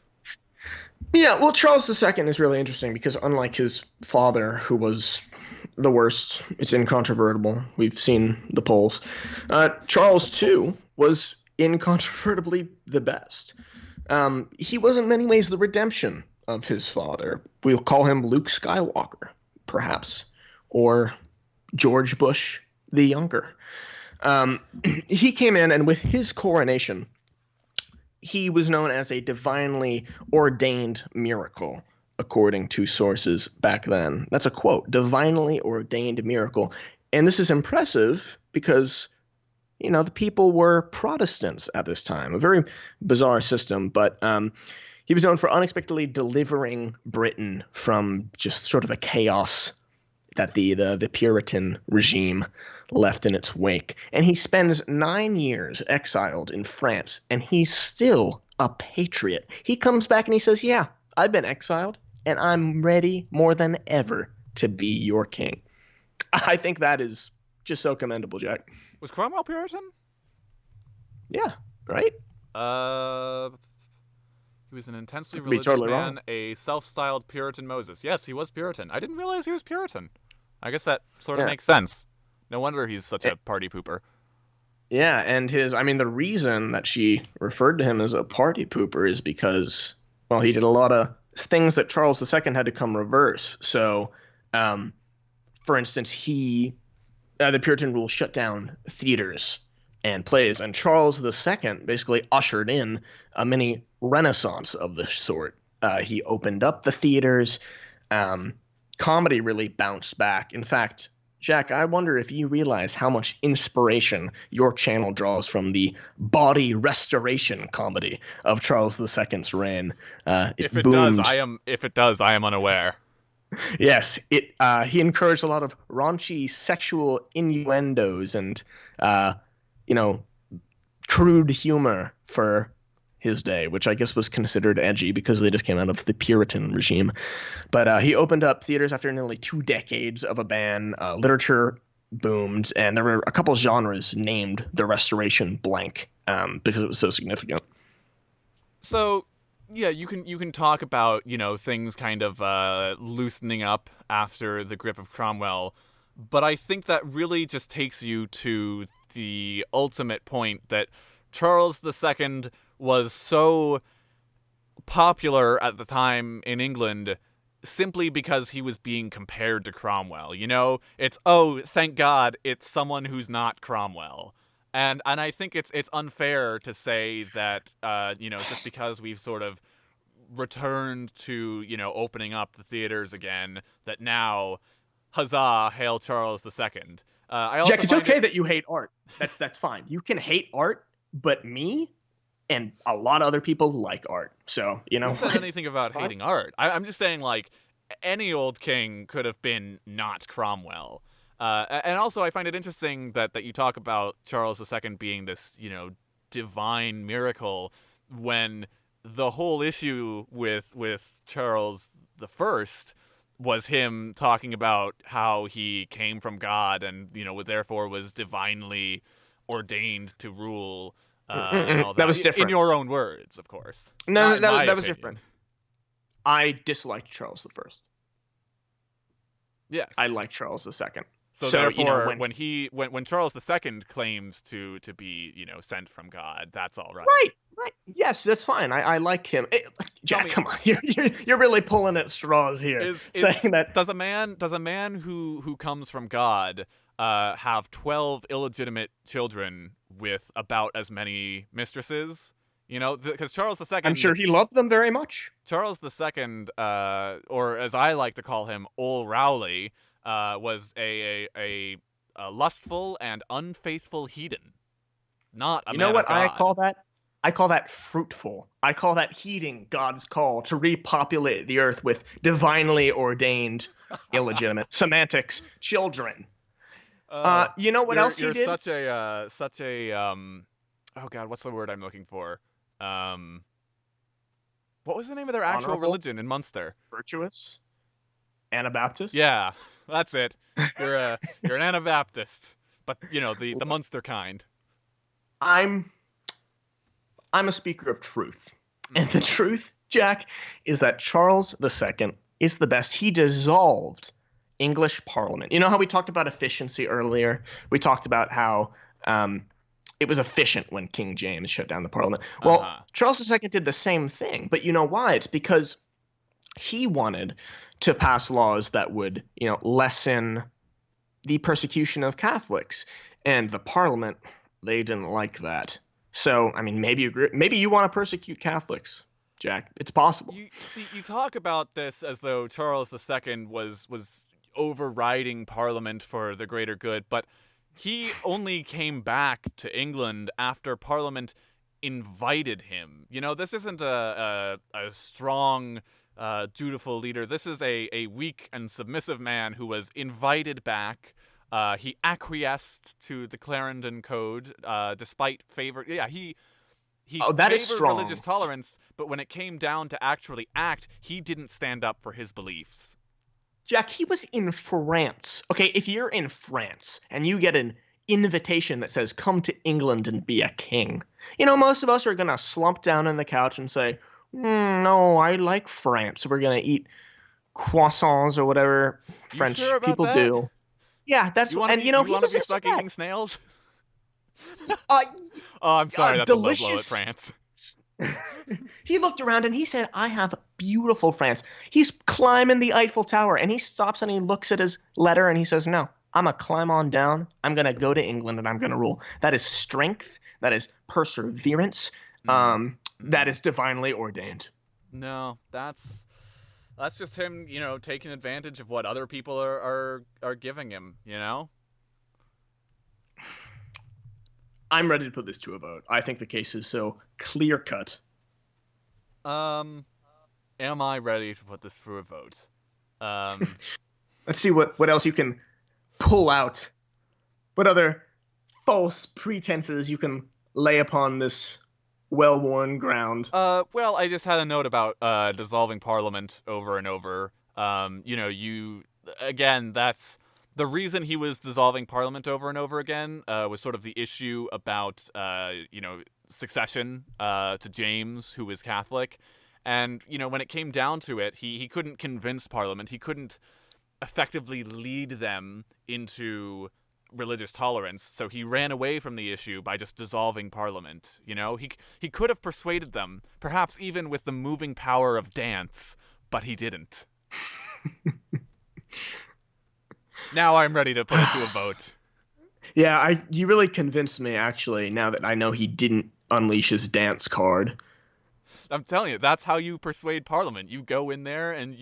Yeah, well, Charles II is really interesting because unlike his father, who was the worst, it's incontrovertible. We've seen the polls. The Charles too polls. was incontrovertibly the best. He was in many ways the redemption of his father. We'll call him Luke Skywalker, perhaps, or George Bush the younger. Um, he came in, and with his coronation, he was known as a divinely ordained miracle, according to sources back then. That's a quote, divinely ordained miracle. And this is impressive because, the people were Protestants at this time, a very bizarre system, but he was known for unexpectedly delivering Britain from just sort of the chaos that the Puritan regime left in its wake. And he spends 9 years exiled in France, and he's still a patriot. He comes back and he says, "Yeah, I've been exiled, and I'm ready more than ever to be your king." I think that is just so commendable, Jack. Was Cromwell Puritan? Yeah, right? Uh, he was an I intensely could be religious totally wrong. man, a self-styled Puritan Moses. Yes, he was Puritan. I didn't realize he was Puritan. I guess that sort of Yeah. makes sense. No wonder he's such Eh, a party pooper. Yeah, and I mean, the reason that she referred to him as a party pooper is because, well, he did a lot of things that Charles II had to come reverse. So, um, for instance, the Puritan rule shut down theaters and plays, and Charles II basically ushered in a mini renaissance of this sort. He opened up the theaters. Um, Comedy really bounced back. In fact, Jack, I wonder if you realize how much inspiration your channel draws from the body restoration comedy of Charles II's reign. It If it does, boomed. I am unaware. Yes, it. He encouraged a lot of raunchy sexual innuendos and, uh, you know, crude humor for his day, which I guess was considered edgy because they just came out of the Puritan regime. But he opened up theaters after nearly 2 decades of a ban. Literature boomed, and there were a couple genres named the Restoration blank because it was so significant. So, yeah, you can talk about things kind of loosening up after the grip of Cromwell, but I think that really just takes you to the ultimate point that Charles II was so popular at the time in England simply because he was being compared to Cromwell. It's, oh, thank God, it's someone who's not Cromwell. And I think it's unfair to say that just because we've sort of returned to, opening up the theaters again, that now, huzzah, hail Charles II. I Jack, also it's find it. okay that you hate art. That's fine. You can hate art, but me and a lot of other people like art. So, you know Who said what? anything about Fine. hating art? I'm just saying, like, any old king could have been not Cromwell. And also, I find it interesting that you talk about Charles II being this, divine miracle, when the whole issue with Charles I was him talking about how he came from God and, therefore was divinely ordained to rule, and all That that. was In different. your own words, of course. Not No, in my that was different. opinion. I disliked Charles the First. I Yes. like Charles II. So So, therefore, when when Charles II claims to be, sent from God, that's all right. right, right, yes, that's fine. I like him. Tell Jack, me, come on, you're really pulling at straws here, is saying that. does a man who comes from God have 12 illegitimate children with about as many mistresses? Because I'm sure he loved them very much. Charles II, or as I like to call him, Ol Rowley, was a lustful and unfaithful heathen, not a You know man of what I God. call that? I call that fruitful. I call that heeding God's call to repopulate the earth with divinely ordained, illegitimate semantics children. You know what You're else he you're did? such a oh God, what's the word I'm looking for? Um, what was the name of their actual Honorable, religion in Munster? virtuous, Anabaptist. Yeah, that's it. You're an Anabaptist, but the Munster kind. I'm I'm a speaker of truth. And Hmm. the truth, Jack, is that Charles II is the best. He dissolved English Parliament. You know how we talked about efficiency earlier? We talked about how it was efficient when King James shut down the Parliament. Uh Well, huh. Charles II did the same thing, but you know why? It's because he wanted to pass laws that would, lessen the persecution of Catholics. And the Parliament, they didn't like that. So, I mean, maybe you want to persecute Catholics, Jack. It's possible. You see, you talk about this as though Charles II was overriding Parliament for the greater good, but he only came back to England after Parliament invited him. This isn't a strong, dutiful leader. This is a weak and submissive man who was invited back. He acquiesced to the Clarendon Code, despite favor. Yeah, he Oh, that is favored religious strong. tolerance, but when it came down to actually act, he didn't stand up for his beliefs. Jack, he was in France. Okay, if you're in France and you get an invitation that says, come to England and be a king, most of us are going to slump down on the couch and say, no, I like France. We're going to eat croissants or whatever You sure French about people that? do. Yeah, that's You want to and be you he want to was be just stuck that. eating snails? Uh, Oh, I'm sorry, that's a low blow at delicious. France. He looked around and he said, I have beautiful France. He's climbing the Eiffel Tower and he stops and he looks at his letter and he says, no, I'm going to climb on down. I'm going to go to England and I'm going to rule. That is strength. That is perseverance. Mm. That Mm-mm. is divinely ordained. No, that's just him, taking advantage of what other people are giving him. I'm ready to put this to a vote. I think the case is so clear cut. Um, am I ready to put this through a vote? Um, Let's see what else you can pull out. What other false pretenses you can lay upon this well-worn ground. well, I just had a note about dissolving Parliament over and over. You again, that's the reason he was dissolving Parliament over and over again. Was sort of the issue about succession to James, who was Catholic, and when it came down to it, he couldn't convince Parliament. He couldn't effectively lead them into religious tolerance, so he ran away from the issue by just dissolving Parliament. He could have persuaded them, perhaps even with the moving power of dance, but he didn't. Now I'm ready to put it to a vote. Yeah, you really convinced me actually. Now that I know he didn't unleash his dance card. I'm telling you, that's how you persuade Parliament. You go in there and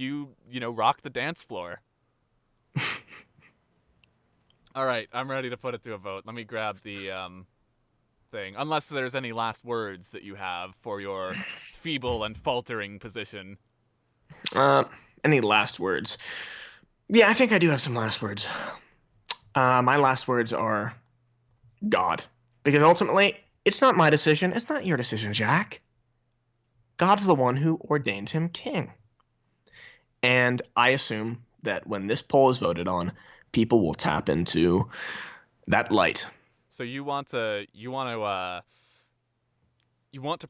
rock the dance floor. All right, I'm ready to put it to a vote. Let me grab the thing. Unless there's any last words that you have for your feeble and faltering position. Uh, any last words? Yeah, I think I do have some last words. My last words are God. Because ultimately, it's not my decision. It's not your decision, Jack. God's the one who ordained him king. And I assume that when this poll is voted on, people will tap into that light. So you want to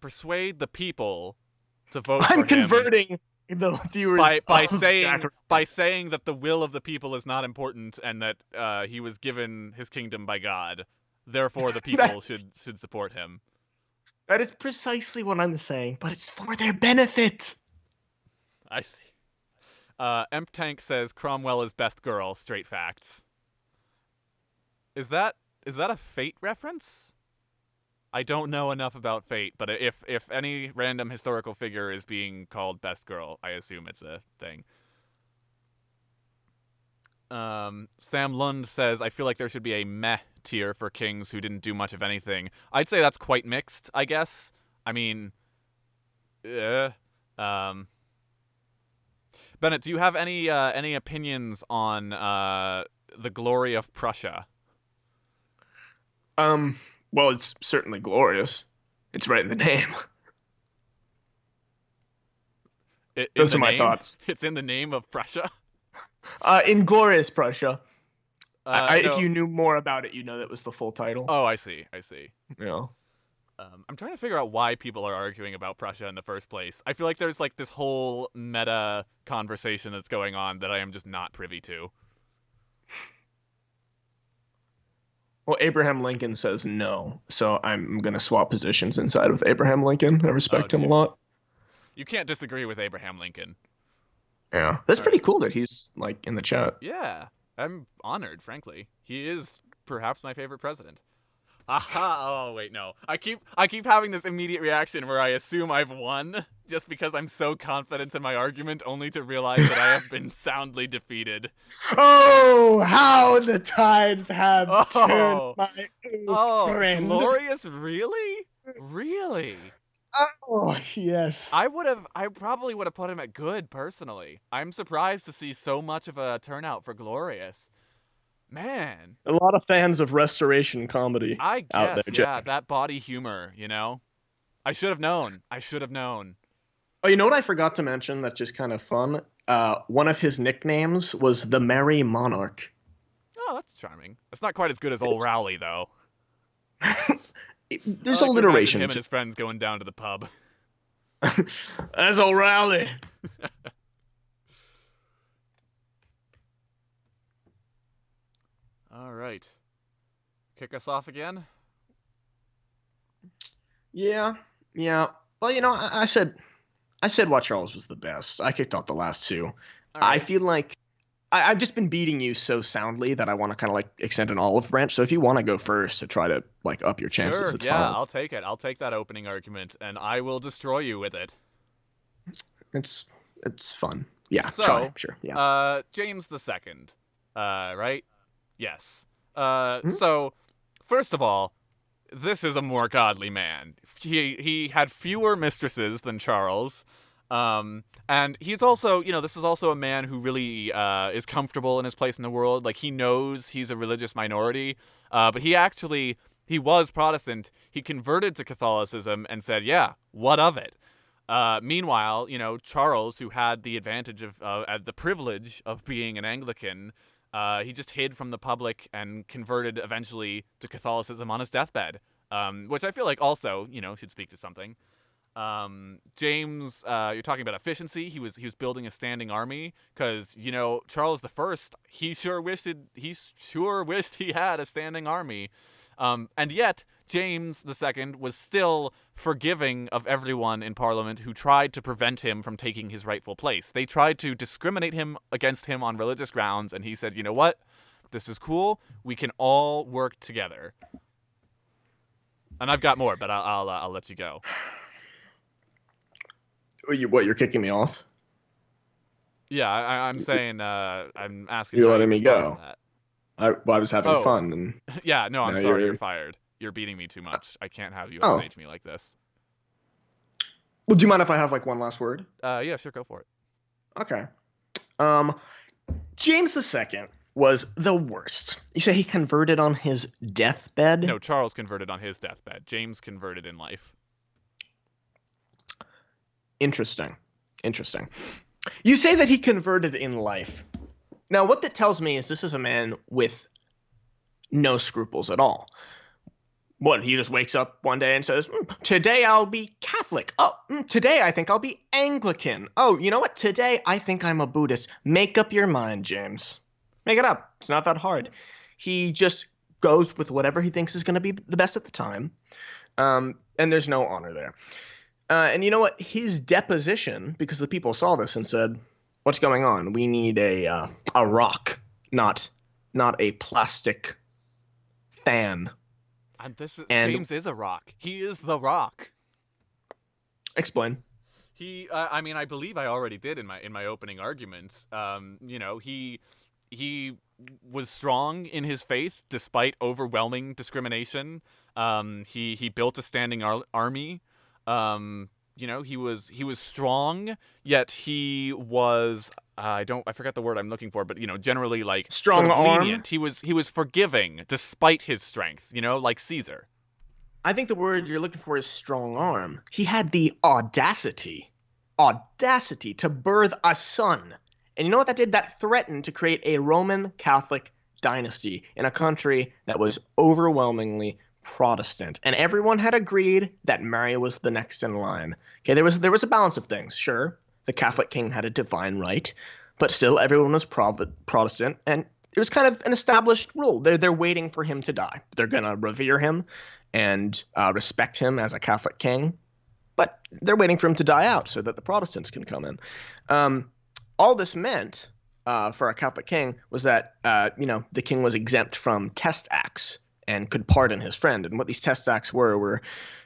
persuade the people to vote I'm for him converting the viewers by of Jack saying that the will of the people is not important and that he was given his kingdom by God. Therefore, the that, people should support him. that is precisely what I'm saying, but it's for their benefit. I see. Emp Tank says Cromwell is best girl. Straight facts. Is that a Fate reference? I don't know enough about Fate, but if any random historical figure is being called best girl, I assume it's a thing. Sam Lund says, I feel like there should be a meh tier for kings who didn't do much of anything. I'd say that's quite mixed, I guess. I mean, um, Bennett, do you have any opinions on the glory of Prussia? Um, well, it's certainly glorious. It's right in the name. In Those the are my name? thoughts. It's in the name of Prussia? Inglorious Prussia. If No. you knew more about it, you know that was the full title. Oh, I see. I see. Yeah. I'm trying to figure out why people are arguing about Prussia in the first place. I feel like there's like this whole meta conversation that's going on that I am just not privy to. Well, Abraham Lincoln says no, so I'm gonna swap positions inside with Abraham Lincoln. I Oh, respect him a lot. you can't disagree with Abraham Lincoln. Yeah, that's All pretty right. cool that he's like in the chat. Yeah, I'm honored, frankly. He is perhaps my favorite president. Aha! Oh wait, no. I keep having this immediate reaction where I assume I've won just because I'm so confident in my argument, only to realize that I have been soundly defeated. Oh, how the tides have turned, Oh, my friend. glorious! Really? Really? Oh, yes. I probably would have put him at good personally. I'm surprised to see so much of a turnout for glorious. Man, A lot of fans of restoration comedy I out there, guess, yeah, Jack. that body humor, you know? I should have known. I should have known. Oh, you know what I forgot to mention that's just kind of fun? One of his nicknames was the Merry Monarch. Oh, that's charming. It's not quite as good as old Rowley, though. I There's like to imagine alliteration. him and his friends going down to the pub. That's O'Reilly. All right. Kick us off again? Yeah, yeah. Well, I said Watch Charles was the best. I kicked off the last two. All I right. feel like I've just been beating you so soundly that I want to kind of like extend an olive branch. So if you want to go first to try to like up your chances, Sure, it's yeah, fine. I'll take it. I'll take that opening argument, and I will destroy you with it. It's it's fun. Yeah, try. So, Sure. Yeah. James the Second, right? Yes. Mhm. So, first of all, this is a more godly man. He had fewer mistresses than Charles. And he's also, this is also a man who really is comfortable in his place in the world. Like, he knows he's a religious minority, but he was Protestant. He converted to Catholicism and said, yeah, what of it? Meanwhile, Charles, who had the advantage of the privilege of being an Anglican, he just hid from the public and converted eventually to Catholicism on his deathbed, which I feel like also, should speak to something. James, you're talking about efficiency. He was building a standing army because Charles the First. He sure wished he had a standing army, and yet James the Second was still forgiving of everyone in Parliament who tried to prevent him from taking his rightful place. They tried to discriminate against him on religious grounds, and he said, "You know what? This is cool. We can all work together." And I've got more, but I'll let you go. You're kicking me off? Yeah, I'm saying I'm asking You're how you letting me respond to go. that. I was having Oh, fun, and yeah, no, I'm now sorry, you're you're. fired. You're beating me too much. I can't have you Oh, upstage me like this. well, do you mind if I have like one last word? Yeah, sure, go for it. Okay. Um, James II was the worst. You say he converted on his deathbed? No, Charles converted on his deathbed. James converted in life. Interesting. Interesting. You say that he converted in life. Now, what that tells me is this is a man with no scruples at all. What, he just wakes up one day and says, Today I'll be Catholic. Oh, today I think I'll be Anglican. Oh, you know what? Today I think I'm a Buddhist. Make up your mind, James. Make it up. It's not that hard. He just goes with whatever he thinks is going to be the best at the time. And there's no honor there. And you know what? His deposition, because the people saw this and said, "What's going on? We need a rock, not a plastic fan." And this is And James is a rock. He is the rock. explain. He, I mean, I believe I already did in my opening argument. You know, he was strong in his faith despite overwhelming discrimination. He built a standing army. You know, he was strong, yet he was I forgot the word I'm looking for, but you know, generally like sort Strong of arm. lenient. He was forgiving despite his strength. You know, like Caesar. I think the word you're looking for is strong arm. He had the audacity to birth a son. And you know what that did? That threatened to create a Roman Catholic dynasty in a country that was overwhelmingly Protestant. And everyone had agreed that Mary was the next in line. Okay, there was a balance of things. Sure, the Catholic king had a divine right, but still everyone was Protestant, and it was kind of an established rule. They're waiting for him to die. They're gonna revere him and respect him as a Catholic king, but they're waiting for him to die out so that the Protestants can come in. Um, all this meant for a Catholic king was that the king was exempt from test acts and could pardon his friend. And what these test acts were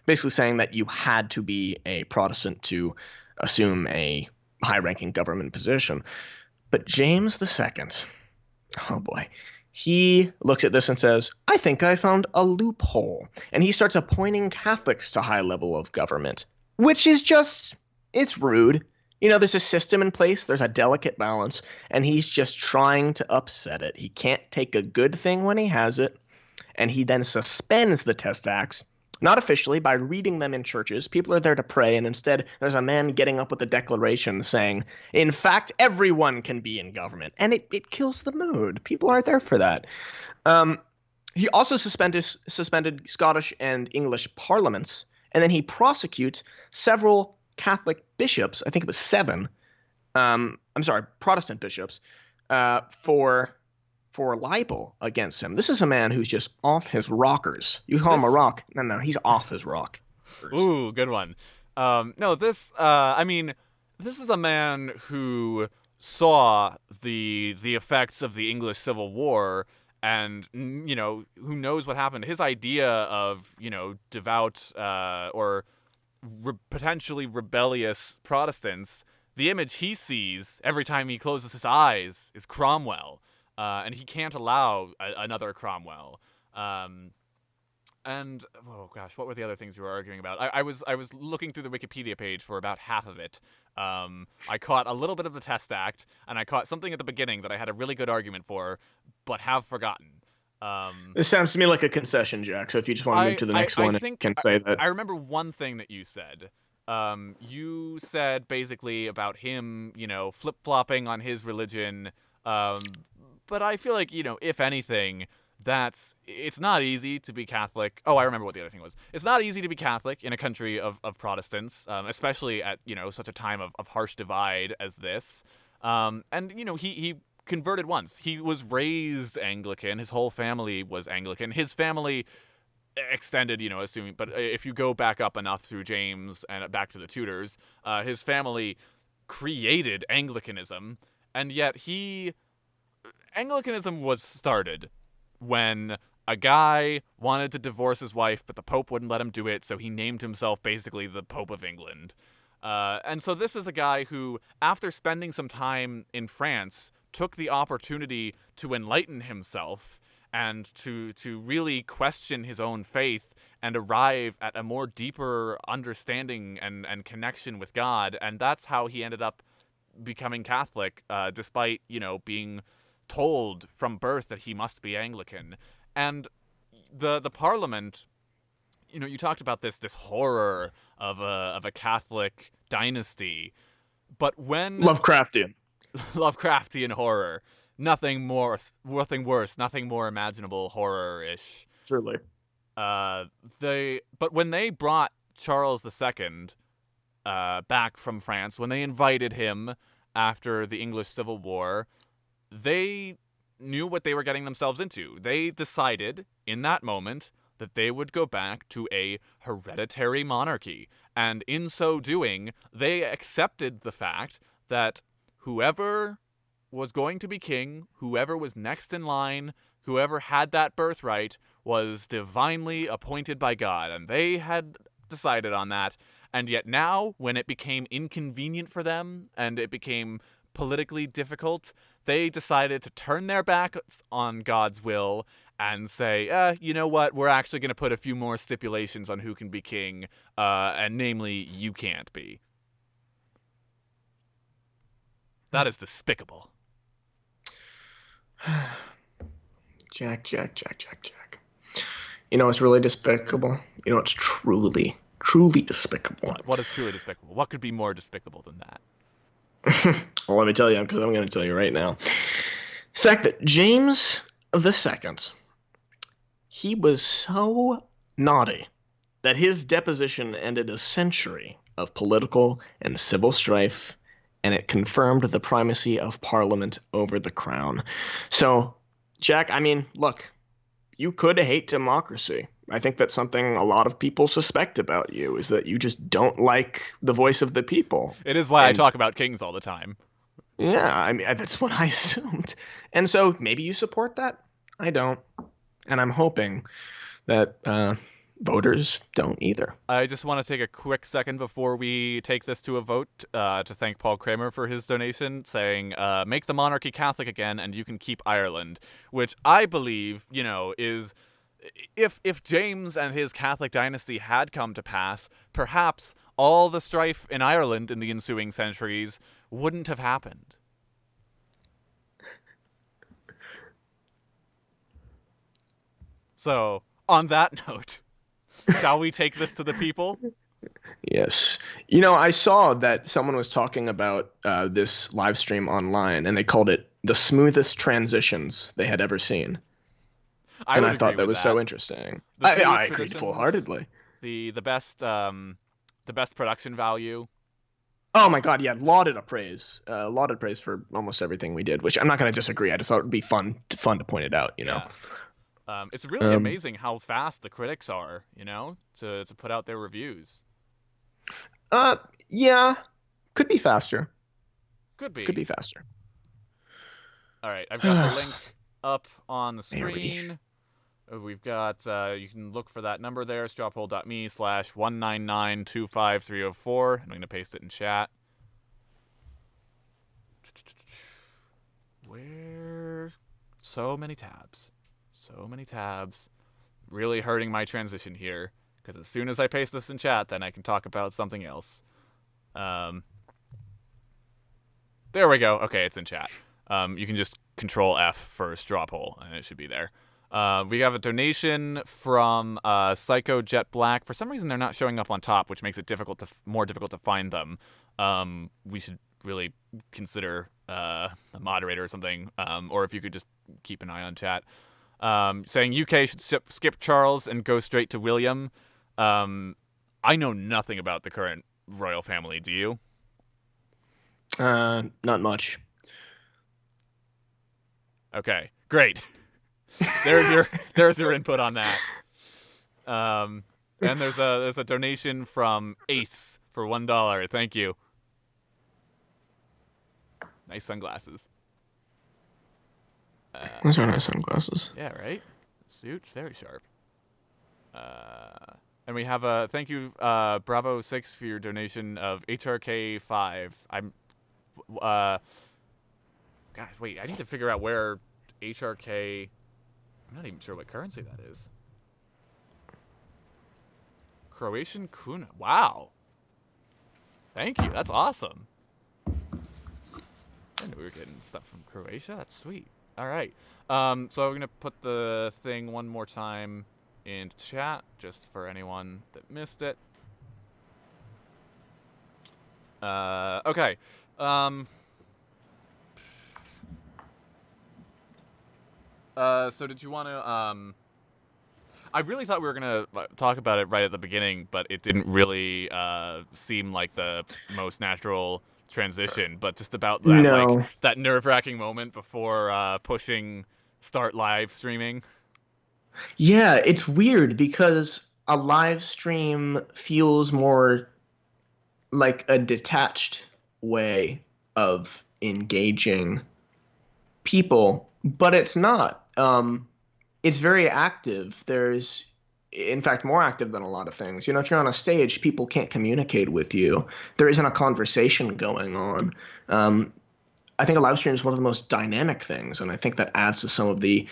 basically saying that you had to be a Protestant to assume a high-ranking government position. But James II, oh boy, he looks at this and says, I think I found a loophole. And he starts appointing Catholics to high level of government, which is just, it's rude. You know, there's a system in place, there's a delicate balance, and he's just trying to upset it. He can't take a good thing when he has it, and he then suspends the test acts, not officially, by reading them in churches. People are there to pray, and instead there's a man getting up with a declaration saying, in fact, everyone can be in government. And it kills the mood. People aren't there for that. Um, he also suspended Scottish and English parliaments, and then he prosecutes several Catholic bishops, I think it was 7, I'm sorry, Protestant bishops, for libel against him. This is a man who's just off his rockers. You call him a This rock? No, he's off his rock. Ooh, good one. No, I mean, this is a man who saw the effects of the English Civil War, and you know, who knows what happened. His idea of, you know, devout or potentially rebellious Protestants, the image he sees every time he closes his eyes is Cromwell, and he can't allow another Cromwell. Um, and oh gosh, what were the other things you were arguing about? I was looking through the Wikipedia page for about half of it. I caught a little bit of the Test Act, and I caught something at the beginning that I had a really good argument for, but have forgotten. Um, This sounds to me like a concession, Jack. So if you just want to move I to the I next I one, you think can say that. I remember one thing that you said. You said basically about him, you know, flip flopping on his religion. But I feel like, you know, if anything, it's not easy to be Catholic. Oh, I remember what the other thing was. It's not easy to be Catholic in a country of Protestants, especially at, you know, such a time of harsh divide as this. And you know, he converted once. He was raised Anglican. His whole family was Anglican. His family extended, you know, assuming, but if you go back up enough through James and back to the Tudors, his family created Anglicanism, and yet Anglicanism was started when a guy wanted to divorce his wife, but the Pope wouldn't let him do it, so he named himself basically the Pope of England. And so this is a guy who, after spending some time in France, took the opportunity to enlighten himself and to really question his own faith and arrive at a more deeper understanding and connection with God. And that's how he ended up becoming Catholic, despite, being told from birth that he must be Anglican. And the Parliament, you talked about this horror of a Catholic dynasty, but when Lovecraftian. Lovecraftian horror, nothing worse, nothing more imaginable horror-ish. Truly. But when they brought Charles II back from France, when they invited him after the English Civil War, they knew what they were getting themselves into. They decided in that moment that they would go back to a hereditary monarchy. And in so doing, they accepted the fact that whoever was going to be king, whoever was next in line, whoever had that birthright, was divinely appointed by God. And they had decided on that. And yet now, when it became inconvenient for them and it became politically difficult, they decided to turn their backs on God's will and say, you know what, we're actually going to put a few more stipulations on who can be king, and namely, you can't be. That is despicable. Jack. You know what's really despicable? You know what's truly, truly despicable? What is truly despicable? What could be more despicable than that? Well, let me tell you, because I'm going to tell you right now. The fact that James II, he was so naughty that his deposition ended a century of political and civil strife, and it confirmed the primacy of Parliament over the crown. So, Jack, I mean, look, you could hate democracy. I think that's something a lot of people suspect about you, is that you just don't like the voice of the people. It is why I talk about kings all the time. Yeah, I mean, that's what I assumed. And so maybe you support that? I don't. And I'm hoping that voters don't either. I just want to take a quick second before we take this to a vote to thank Paul Kramer for his donation, saying, make the monarchy Catholic again and you can keep Ireland, which I believe, is... If James and his Catholic dynasty had come to pass, perhaps all the strife in Ireland in the ensuing centuries wouldn't have happened. So, on that note, shall we take this to the people? Yes. You know, I saw that someone was talking about this live stream online, and they called it the smoothest transitions they had ever seen. And I thought that was so interesting. I agreed full-heartedly. The best production value. Oh my God, yeah, lauded praise for almost everything we did, which I'm not going to disagree. I just thought it would be fun to point it out, you know. It's really amazing how fast the critics are, to put out their reviews. Yeah, could be faster. Could be faster. All right, I've got the link up on the screen. We've got, you can look for that number there, strawpoll.me/199-25304. I'm going to paste it in chat. Where? So many tabs. Really hurting my transition here, because as soon as I paste this in chat, then I can talk about something else. There we go. Okay, it's in chat. You can just Control F for straw poll, and it should be there. We have a donation from Psycho Jet Black. For some reason, they're not showing up on top, which makes it more difficult to find them. We should really consider a moderator or something, or if you could just keep an eye on chat. Saying UK should skip Charles and go straight to William. I know nothing about the current royal family. Do you? Not much. Okay, great. there's your input on that. And there's a donation from Ace for $1. Thank you. Nice sunglasses. Those are nice sunglasses. Yeah, right? Suit, very sharp. And we have a thank you, Bravo6 for your donation of HRK5. Uh, gosh, wait, I need to figure out where HRK. I'm not even sure what currency that is. Croatian kuna. Wow. Thank you. That's awesome. I didn't know we were getting stuff from Croatia. That's sweet. All right. So I'm gonna put the thing one more time into chat, just for anyone that missed it. Okay. Um. So did you want to I really thought we were gonna talk about it right at the beginning, but it didn't really seem like the most natural transition. But just about that, like No. that nerve-wracking moment before pushing start live streaming. Yeah, it's weird because a live stream feels more like a detached way of engaging people, but it's not. It's very active. There's, in fact, more active than a lot of things. If you're on a stage, people can't communicate with you. There isn't a conversation going on. Um, I think a live stream is one of the most dynamic things, and I think that adds to some of the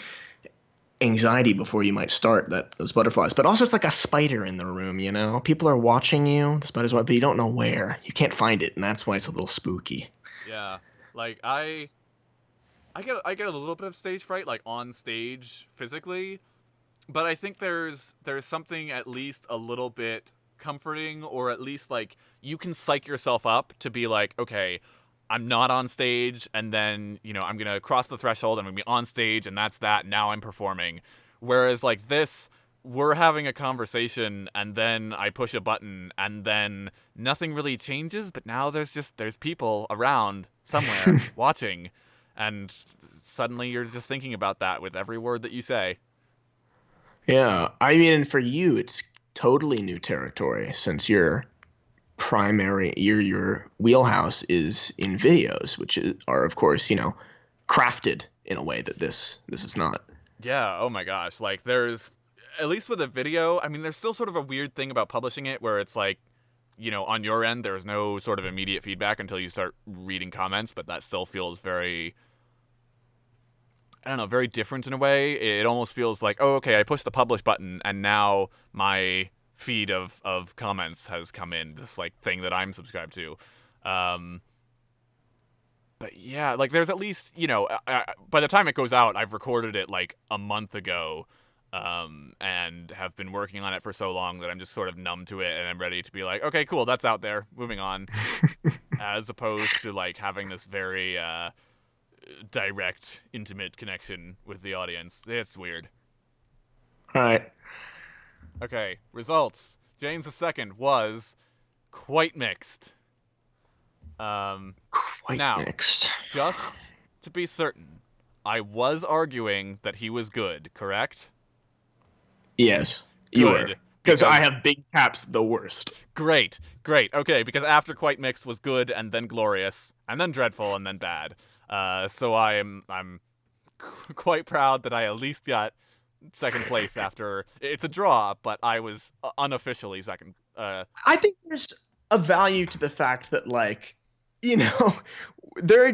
anxiety before you might start, that those butterflies. But also, it's like a spider in the room. People are watching you, the spider's web, but you don't know where. You can't find it, and that's why it's a little spooky. Yeah, like I get a little bit of stage fright, like on stage physically, but I think there's something at least a little bit comforting, or at least like you can psych yourself up to be like, okay, I'm not on stage, and then I'm gonna cross the threshold, and I'm gonna be on stage, and that's that. Now I'm performing. Whereas like this, we're having a conversation, and then I push a button, and then nothing really changes. But now there's people around somewhere watching, and suddenly you're just thinking about that with every word that you say. Yeah, I mean, for you, it's totally new territory since your wheelhouse is in videos, are of course, crafted in a way that this is not. Yeah, oh my gosh. Like there's at least with a video, I mean there's still sort of a weird thing about publishing it where it's like, on your end there's no sort of immediate feedback until you start reading comments, but that still feels very, I don't know, very different in a way. It almost feels like, oh, okay, I pushed the publish button and now my feed of comments has come in, this like thing that I'm subscribed to. Um but yeah, like there's at least, by the time it goes out, I've recorded it like a month ago, and have been working on it for so long that I'm just sort of numb to it, and I'm ready to be like, okay, cool, that's out there, moving on, as opposed to like having this very direct, intimate connection with the audience. It's weird. All right, Okay, results. James II was quite mixed. Um, quite Now, mixed. just to be certain, I was arguing that he was good, correct? Yes, you were, Good, because I because have big caps, the worst. great, great. Okay, because after quite mixed was good, and then glorious, and then dreadful, and then bad. So I'm quite proud that I at least got second place after it's a draw, but I was unofficially second. I think there's a value to the fact that, like, you know, there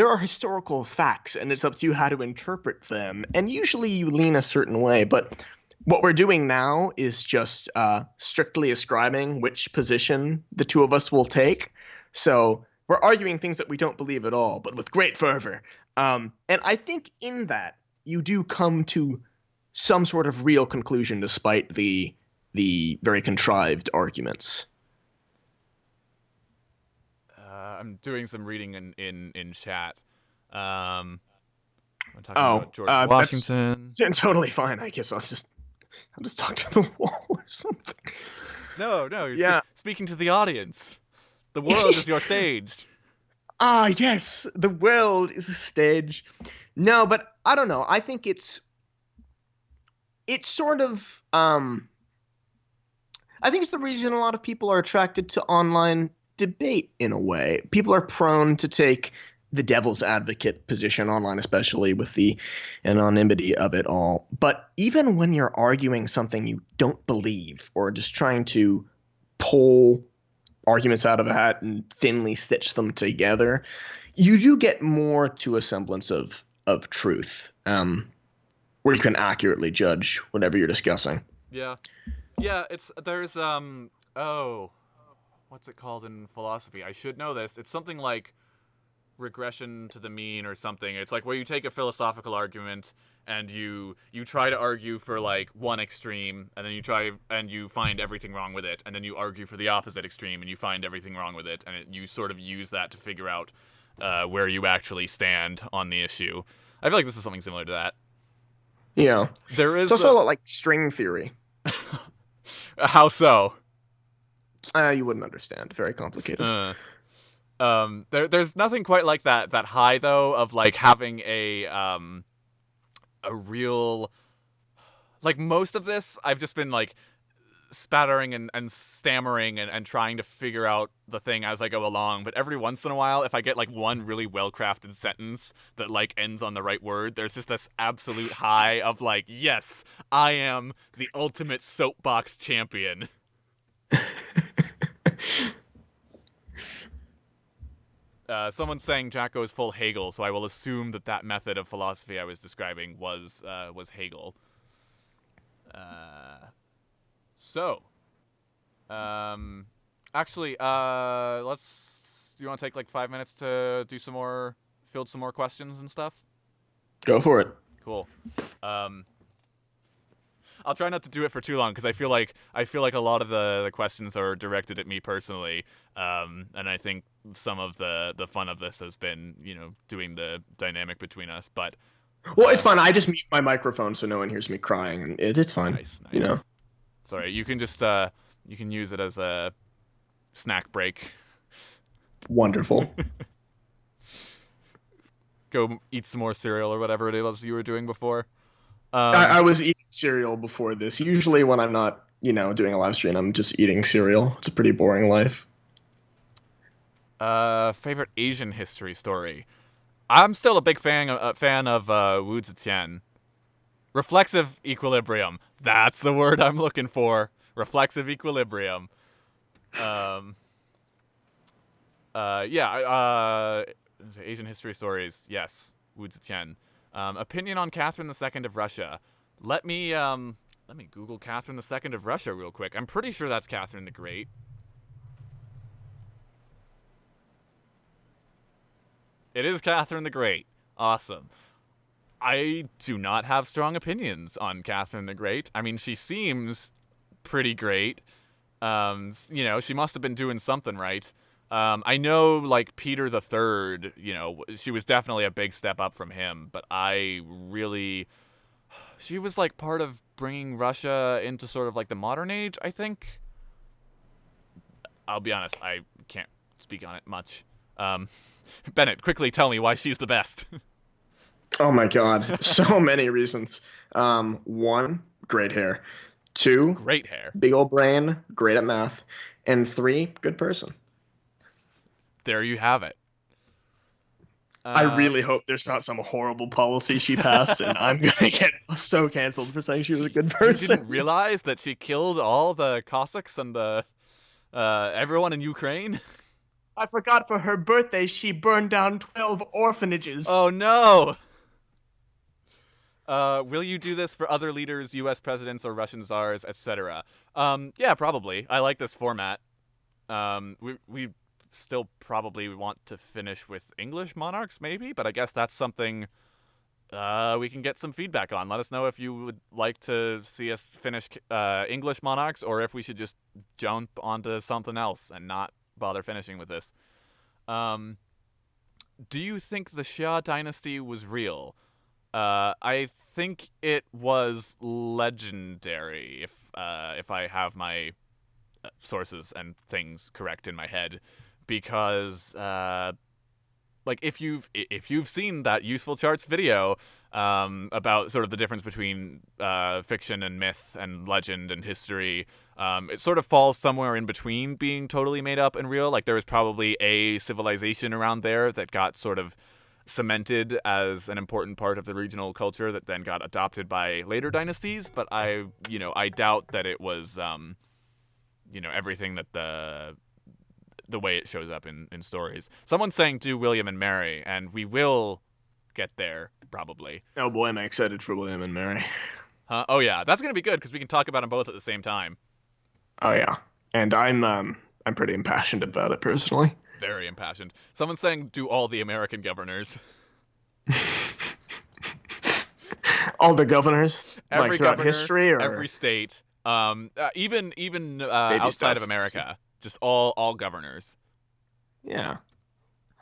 are historical facts, and it's up to you how to interpret them. And usually you lean a certain way, but what we're doing now is just strictly ascribing which position the two of us will take. So we're arguing things that we don't believe at all, but with great fervor. And I think in that you do come to some sort of real conclusion, despite the very contrived arguments. I'm doing some reading in chat. I'm talking Oh, about George that's Washington. totally fine. I guess I'll just talk to the wall or something. No, no, you're Yeah. speaking to the audience. The world is your stage. Ah, yes, the world is a stage. No, but I don't know. I think it's sort of I think it's the reason a lot of people are attracted to online debate in a way. People are prone to take the devil's advocate position online, especially with the anonymity of it all. But even when you're arguing something you don't believe or just trying to pull arguments out of a hat and thinly stitch them together, you do get more to a semblance of truth, where you can accurately judge whatever you're discussing. Yeah. Yeah, it's there's oh, what's it called in philosophy? I should know this. It's something like regression to the mean or something. It's like where you take a philosophical argument and you try to argue for like one extreme, and then you try and you find everything wrong with it, and then you argue for the opposite extreme and you find everything wrong with it, and you sort of use that to figure out where you actually stand on the issue. I feel like this is something similar to that. Yeah. There It's is also a the lot like string theory. how so? You wouldn't understand. Very complicated. Uh, there's nothing quite like that high though of like having a real like most of this I've just been like spattering and stammering and trying to figure out the thing as I go along, but every once in a while if I get like one really well crafted sentence that like ends on the right word, there's just this absolute high of like, yes, I am the ultimate soapbox champion. Someone's saying Jacko is full Hegel, so I will assume that method of philosophy I was describing was Hegel. Uh, so, actually, let's. Do you want to take like 5 minutes to do some more, field some more questions and stuff? Go for it. Cool. Um, I'll try not to do it for too long because I feel like a lot of the questions are directed at me personally, and I think some of the fun of this has been doing the dynamic between us. But Well, it's fine. I just mute my microphone so no one hears me crying, and it's fine. nice, You know. nice. Sorry, you can just you can use it as a snack break. Wonderful. Go eat some more cereal or whatever it was you were doing before. I was eating cereal before this. Usually, when I'm not, doing a live stream, I'm just eating cereal. It's a pretty boring life. Favorite Asian history story. I'm still a big fan of Wu Zetian. Reflexive equilibrium. That's the word I'm looking for. Reflexive equilibrium. Um. Yeah. Asian history stories. Yes. Wu Zetian. Opinion on Catherine II of Russia. Let me Google Catherine II of Russia real quick. I'm pretty sure that's Catherine the Great. It is Catherine the Great. Awesome. I do not have strong opinions on Catherine the Great. I mean, she seems pretty great. She must have been doing something right. I know, like, Peter the Third, she was definitely a big step up from him, but she was, like, part of bringing Russia into sort of, like, the modern age, I think. I'll be honest, I can't speak on it much. Bennett, quickly tell me why she's the best. Oh my God, so many reasons. One, great hair. Two, Great hair. big old brain, great at math. And three, good person. There you have it. I really hope there's not some horrible policy she passed, and I'm gonna get so canceled for saying she was a good You didn't person. realize that she killed all the Cossacks and the everyone in Ukraine? I forgot for her birthday she burned down 12 orphanages. Oh no! Will you do this for other leaders, U.S. presidents, or Russian czars, etc.? Yeah, probably. I like this format. We still probably want to finish with English monarchs, maybe, but I guess that's something we can get some feedback on. Let us know if you would like to see us finish English monarchs, or if we should just jump onto something else and not bother finishing with this. Do you think the Xia dynasty was real? I think it was legendary, if I have my sources and things correct in my head, because like if you've seen that Useful Charts video about sort of the difference between fiction and myth and legend and history, It sort of falls somewhere in between being totally made up and real. Like there was probably a civilization around there that got sort of cemented as an important part of the regional culture that then got adopted by later dynasties. But I doubt that it was, everything that the way it shows up in stories. Someone's saying do William and Mary, and we will get there probably. Oh boy, am I excited for William and Mary. Huh? Oh yeah, that's gonna be good because we can talk about them both at the same time. Oh yeah, and I'm pretty impassioned about it personally. Very impassioned. Someone's saying do all the American governors. All the governors, like Every throughout governor, history, or every state, even baby outside stuff. of America, just all governors. Yeah,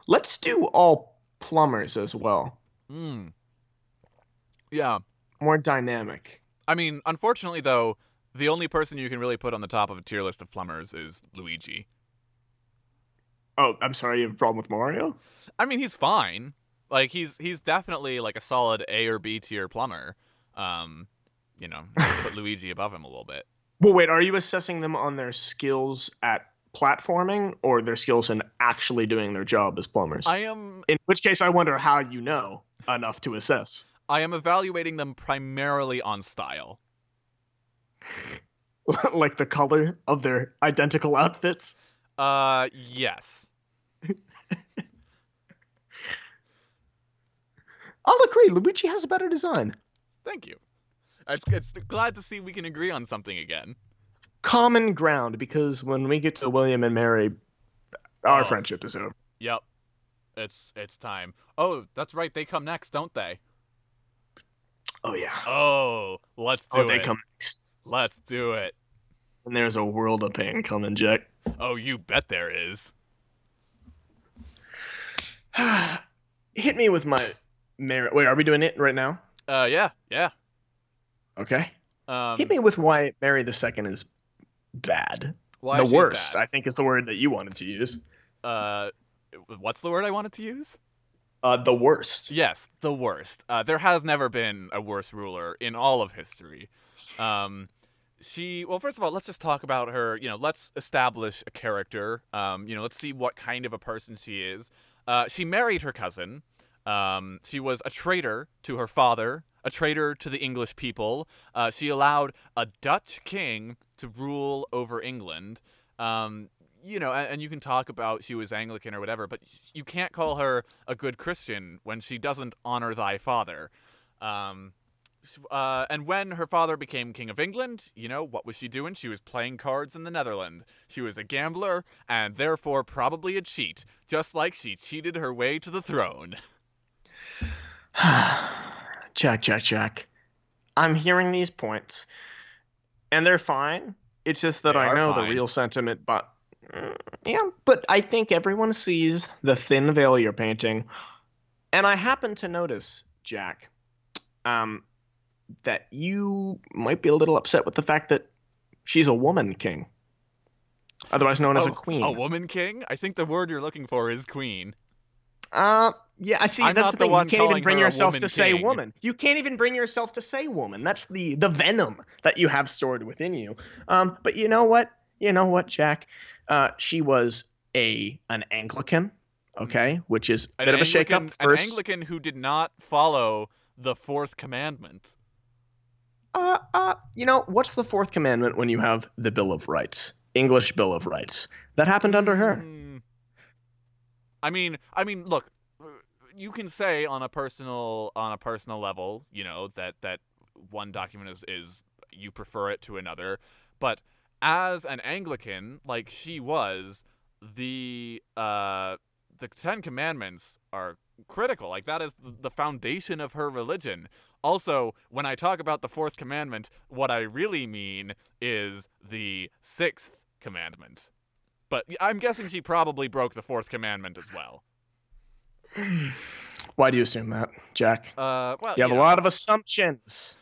let's do all plumbers as well. Hmm. Yeah. More dynamic. I mean, unfortunately though, the only person you can really put on the top of a tier list of plumbers is Luigi. Oh, I'm sorry, you have a problem with Mario? I mean, he's fine. Like he's definitely like a solid A or B tier plumber. Um, just put Luigi above him a little bit. Well, wait, are you assessing them on their skills at platforming or their skills in actually doing their job as plumbers? I am In which case, I wonder how you know enough to assess. I am evaluating them primarily on style. Like the color of their identical outfits. Yes. I'll agree. Luigi has a better design. Thank you. It's glad to see we can agree on something again. Common ground, because when we get to William and Mary, our friendship is over. Yep. It's time. Oh, that's right. They come next, don't they? Oh yeah. Oh, let's do it. Oh, they come next. Let's do it. And there's a world of pain coming, Jack. Oh, you bet there is. Hit me with my Mary. Wait, are we doing it right now? Yeah. Okay. Um, Hit me with why Mary the Second is bad. why The she's worst, bad. I think, is the word that you wanted to use. What's the word I wanted to use? The worst. Yes, the worst. There has never been a worse ruler in all of history. Well, first of all, let's just talk about her. Let's establish a character. Let's see what kind of a person she is. She married her cousin. She was a traitor to her father, a traitor to the English people. She allowed a Dutch king to rule over England. And you can talk about she was Anglican or whatever, but you can't call her a good Christian when she doesn't honor thy father. And when her father became King of England, what was she doing? She was playing cards in the Netherlands. She was a gambler and therefore probably a cheat, just like she cheated her way to the throne. Jack. I'm hearing these points, and they're fine. It's just that They I are know the fine. real sentiment, but yeah, but I think everyone sees the thin veil you're painting, and I happen to notice, Jack, that you might be a little upset with the fact that she's a woman king, otherwise known as a queen. A woman king? I think the word you're looking for is queen. Yeah, I see. I'm That's not the the thing. one You can't even calling bring her a yourself woman to say king. woman. You can't even bring yourself to say woman. That's the venom that you have stored within you. But you know what? Jack? She was an Anglican, okay, which is a bit of a shakeup. An First, Anglican who did not follow the fourth commandment. what's the fourth commandment when you have the Bill of Rights, English Bill of Rights? That happened under her. I mean, look, you can say on a personal level, that one document is you prefer it to another, but as an Anglican, like she was, the 10 Commandments are critical. Like that is the foundation of her religion. Also, when I talk about the fourth commandment, what I really mean is the sixth commandment. But I'm guessing she probably broke the fourth commandment as well. Why do you assume that, Jack? Well, You have a lot of assumptions,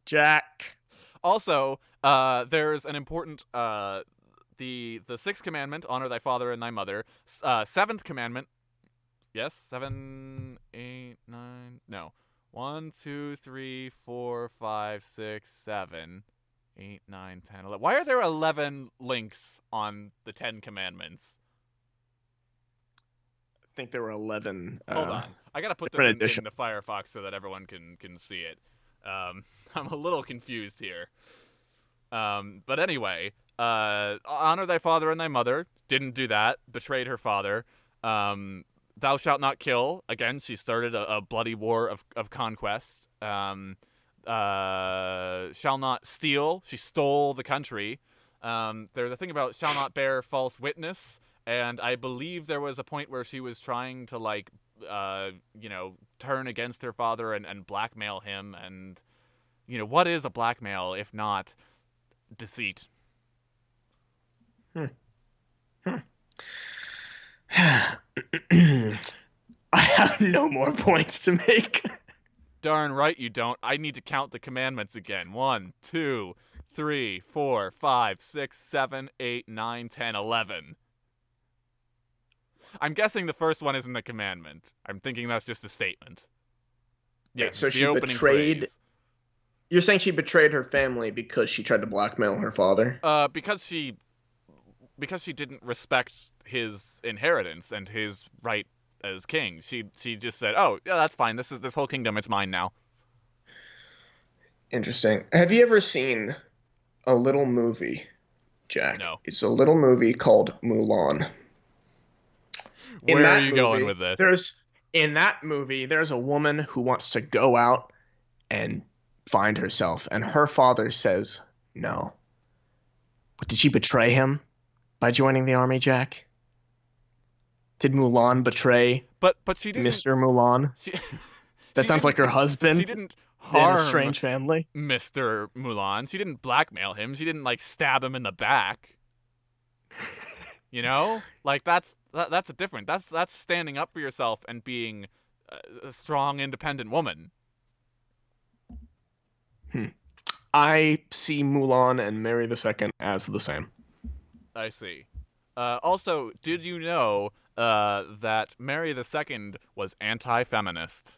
Jack. Also, there's an important the sixth commandment: honor thy father and thy mother. Seventh commandment. Yes, 7, 8, 9. No, 1, 2, 3, 4, 5, 6, 7, 8, 9, 10, 11. Why are there 11 links on the 10 commandments? I think there were 11 Hold on. I gotta put this different in editions. the Firefox so that everyone can see it. I'm a little confused here. But anyway, honor thy father and thy mother. Didn't do that. Betrayed her father. Thou shalt not kill. Again, she started a bloody war of conquest. Shall not steal. She stole the country. There's a thing about shall not bear false witness. And I believe there was a point where she was trying to, like, turn against her father and blackmail him. And, what is a blackmail if not deceit? Hmm. I have no more points to make. Darn right you don't. I need to count the commandments again. 1, 2, 3, 4, 5, 6, 7, 8, 9, 10, 11. I'm guessing the first one isn't a commandment. I'm thinking that's just a statement. Wait, Yes, so it's the she opening betrayed. phrase. You're saying she betrayed her family because she tried to blackmail her father? Because she didn't respect his inheritance and his right as king. She just said, "Oh, yeah, that's fine. This whole kingdom, it's mine now." Interesting. Have you ever seen a little movie, Jack? No. It's a little movie called Mulan. In Where are that you going movie, with this? there's a woman who wants to go out and find herself, and her father says no. But did she betray him by joining the army, Jack? Did Mulan betray But she didn't. Mr. Mulan? She That sounds like her she husband didn't in A harm Strange Family. Mr. Mulan. She didn't blackmail him. She didn't, like, stab him in the back. Like, that's a different. That's standing up for yourself and being a strong, independent woman. I see Mulan and Mary II as the same. I see. Also, did you know that Mary II was anti-feminist?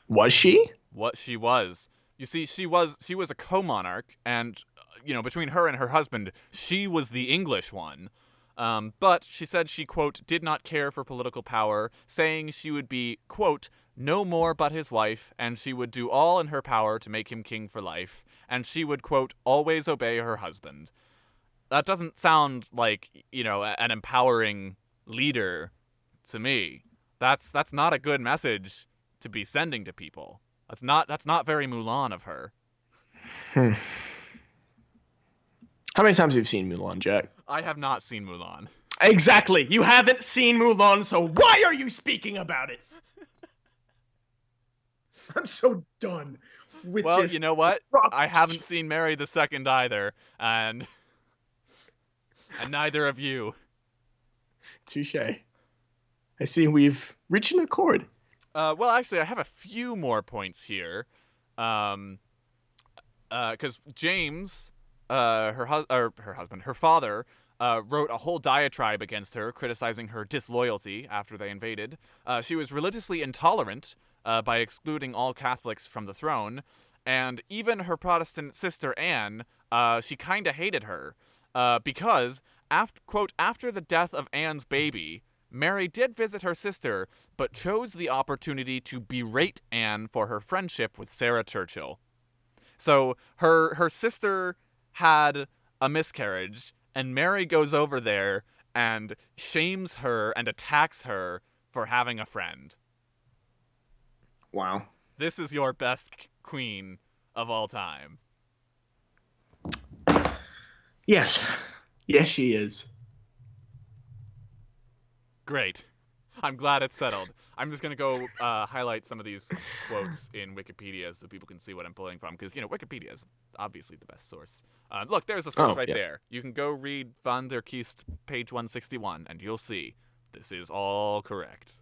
Was she? What she was. You see, she was a co-monarch, and between her and her husband, she was the English one. But she said she, quote, did not care for political power, saying she would be, quote, no more but his wife, and she would do all in her power to make him king for life, and she would, quote, always obey her husband. That doesn't sound like, an empowering leader to me. That's not a good message to be sending to people. That's not very Mulan of her. Hmm. How many times have you seen Mulan, Jack? I have not seen Mulan. Exactly. You haven't seen Mulan, so why are you speaking about it? I'm so done with Well, this. you know what? Rubbish. I haven't seen Mary II either, and neither of you. Touche. I see we've reached an accord. Well, actually, I have a few more points here. Because James, her husband, her father, wrote a whole diatribe against her, criticizing her disloyalty after they invaded. She was religiously intolerant by excluding all Catholics from the throne, and even her Protestant sister Anne, she kind of hated her because, after the death of Anne's baby, Mary did visit her sister, but chose the opportunity to berate Anne for her friendship with Sarah Churchill. So her sister had a miscarriage, and Mary goes over there and shames her and attacks her for having a friend. Wow. This is your best queen of all time. Yes. Yes, she is. Great. I'm glad it's settled. I'm just going to go highlight some of these quotes in Wikipedia so people can see what I'm pulling from, because, Wikipedia is obviously the best source. Look, there's a source there. You can go read Van der Kiest, page 161, and you'll see this is all correct.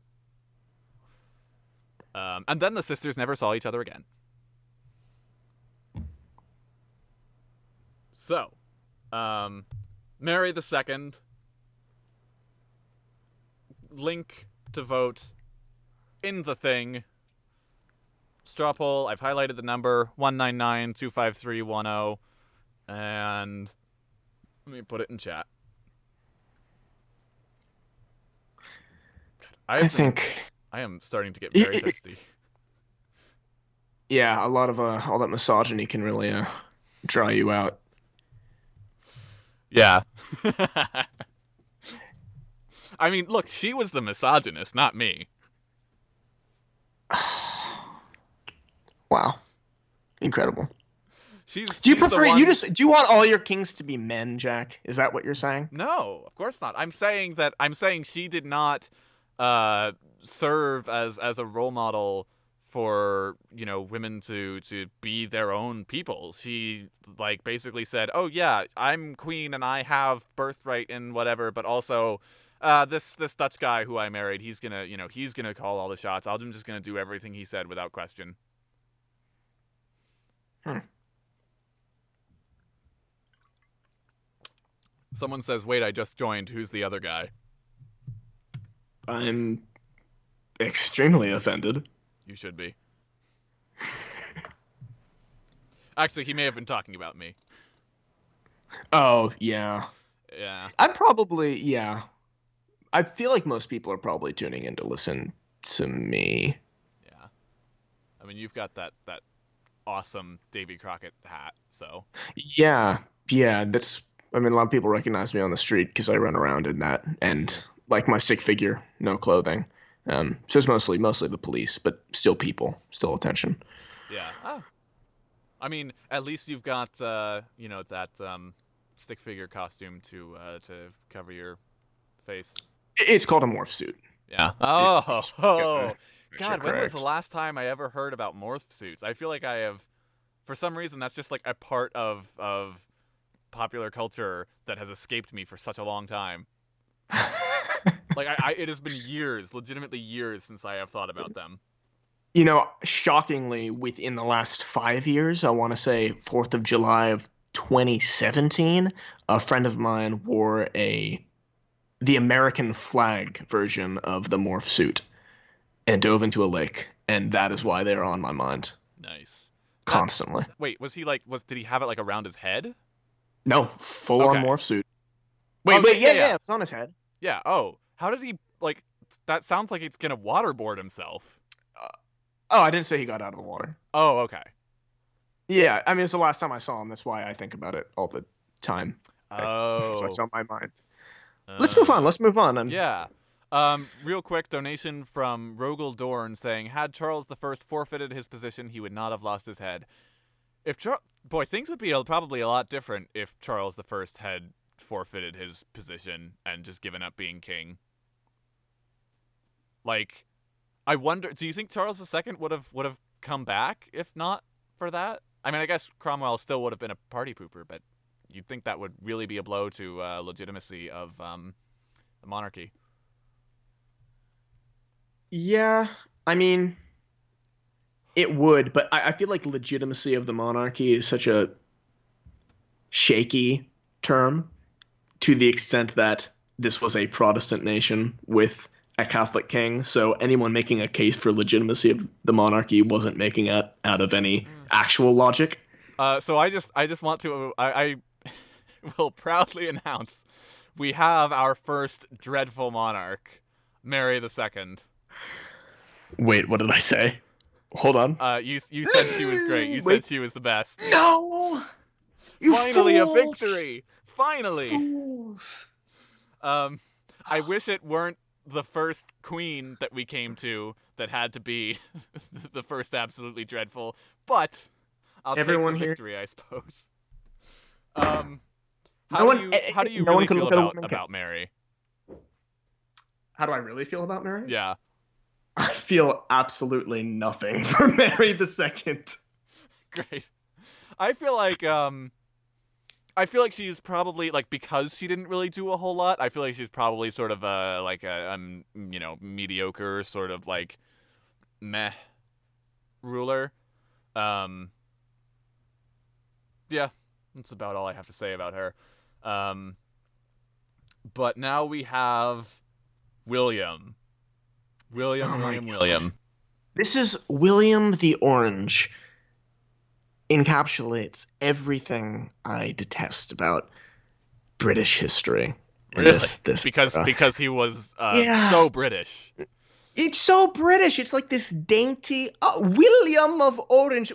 And then the sisters never saw each other again. So, Mary II, link to vote in the thing. straw poll. I've highlighted the number 199-253-10, and let me put it in chat. I think, I am starting to get y- very y- thirsty. yeah, a lot of all that misogyny can really dry you out. Yeah. I mean, look, she was the misogynist, not me. Wow, incredible. She's Do you she's the prefer you one. just do you want all your kings to be men, Jack? Is that what you're saying? No, of course not. I'm saying she did not uh serve as a role model for, women to be their own people. She like basically said, "Oh yeah, I'm queen and I have birthright and whatever, but also this Dutch guy who I married, he's going to call all the shots. I'm just going to do everything he said without question." Hmm. Someone says, "Wait, I just joined. Who's the other guy?" I'm extremely offended. You should be. Actually, he may have been talking about me. Oh, yeah. Yeah. I'm probably, yeah. I feel like most people are probably tuning in to listen to me. Yeah. I mean, you've got that awesome Davy Crockett hat, so Yeah, yeah, I mean, a lot of people recognize me on the street because I run around in that and like my stick figure, no clothing. So it's mostly the police, but still people, still attention. yeah. Oh, I mean, at least you've got that stick figure costume to cover your face. It's called a morph suit. Yeah. It, Oh, oh. you're God, when was the correct. last time I ever heard about morph suits? I feel like I have, for some reason, that's just like a part of popular culture that has escaped me for such a long time. Like it has been years, legitimately years, since I have thought about them. Shockingly, within the last 5 years, I want to say 4th of July of 2017, a friend of mine wore the American flag version of the morph suit and dove into a lake, and that is why they're on my mind Nice. That constantly. Wait, did he have it like around his head? No, full on Okay. morph suit. Oh yeah, yeah, Yeah, yeah. yeah, it's on his head. Yeah. Oh, how did he like? That sounds like it's gonna waterboard himself. Uh, oh, I didn't say he got out of the water. Oh, okay. Yeah, I mean, it's the last time I saw him. That's why I think about it all the time. So it's Oh. on my mind. Let's move on. Let's move on. Yeah. Real quick donation from Rogel Dorn saying, had Charles the First forfeited his position, he would not have lost his head. Boy, things would be probably a lot different if Charles the First had forfeited his position and just given up being king. Like, I wonder. Do you think Charles II would have come back if not for that? I mean, I guess Cromwell still would have been a party pooper, but you'd think that would really be a blow to legitimacy of the monarchy. Yeah, I mean, it would, but I feel like legitimacy of the monarchy is such a shaky term to the extent that this was a Protestant nation with a Catholic king. So anyone making a case for legitimacy of the monarchy wasn't making it out of any actual logic. So I just want to I will proudly announce we have our first dreadful monarch, Mary II. Wait, what did I say? Hold on. You said she was great. You said Wait, she was the best. no! You Finally a fools! victory. Finally. Fools! I wish it weren't the first queen that we came to that had to be the first absolutely dreadful, but I'll take the Everyone here. victory, I suppose. Um, No one. how do you No one really can feel look at a about woman. Mary? How do I really feel about Mary? Yeah. I feel absolutely nothing for Mary the Second. Great. I feel like she's probably like, because she didn't really do a whole lot. I feel like she's probably sort of a mediocre sort of like meh ruler. Um, yeah, that's about all I have to say about her. Um, but now we have William. Oh my William. This is William the Orange encapsulates everything I detest about British history in Really? this Because era. he was Yeah, so British. it's so British. It's like this dainty William of Orange.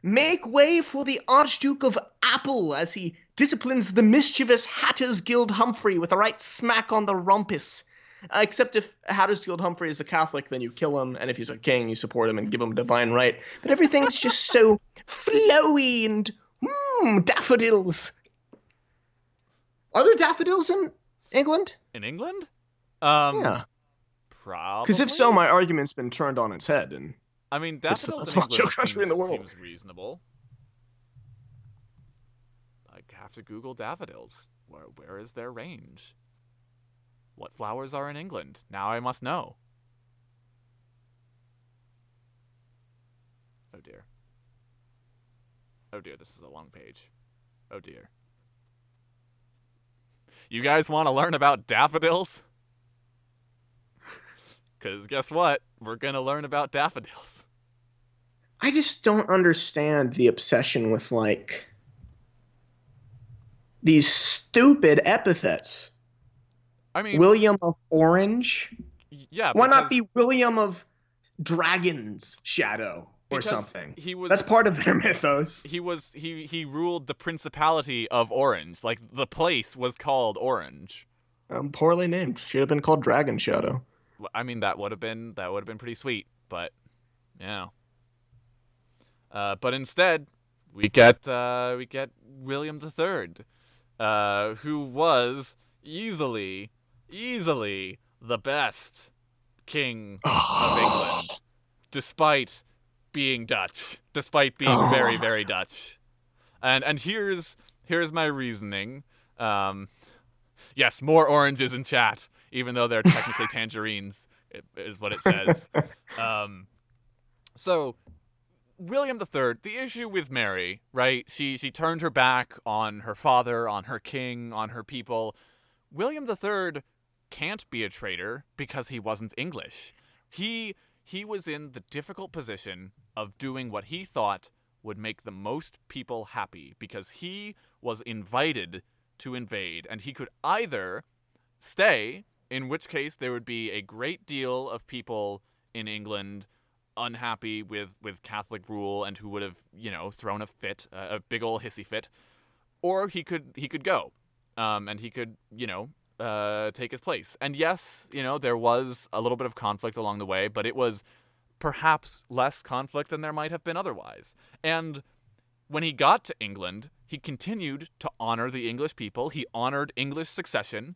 Make way for the Archduke of Apple as he disciplines the mischievous Hatters Guild Humphrey with a right smack on the rumpus. Except if Hatters Guild Humphrey is a Catholic, then you kill him, and if he's a king, you support him and give him divine right. But everything's just so flowy and daffodils. Are there daffodils in England? In England? Um, Yeah. Because if so, Probably. my argument's been turned on its head, and I mean, it's the daffodils most in macho England country in the world. seems reasonable. I have to Google daffodils. Where is their range? What flowers are in England? Now I must know. Oh dear. Oh dear, this is a long page. Oh dear. You guys want to learn about daffodils? Because guess what? We're going to learn about daffodils. I just don't understand the obsession with like these stupid epithets. I mean, William of Orange? yeah, Why not be William of Dragon's Shadow or because something? he That's was part of their mythos. he ruled the Principality of Orange. Like the place was called Orange. Poorly named. Should have been called Dragon Shadow. I mean, that would have been pretty sweet, but yeah. But instead, we get William III, who was easily the best king of England, despite being Dutch, despite being very Oh. very Dutch. And here's my reasoning. Yes, more oranges in chat, even though they're technically tangerines, is what it says. Um, so William III, the issue with Mary, right? She turned her back on her father, on her king, on her people. William III can't be a traitor because he wasn't English. He was in the difficult position of doing what he thought would make the most people happy because he was invited to invade, and he could either stay, in which case there would be a great deal of people in England unhappy with Catholic rule and who would have, thrown a fit, a big ol' hissy fit, or he could go, and he could, take his place. And yes, there was a little bit of conflict along the way, but it was perhaps less conflict than there might have been otherwise. And when he got to England, he continued to honor the English people. He honored English succession.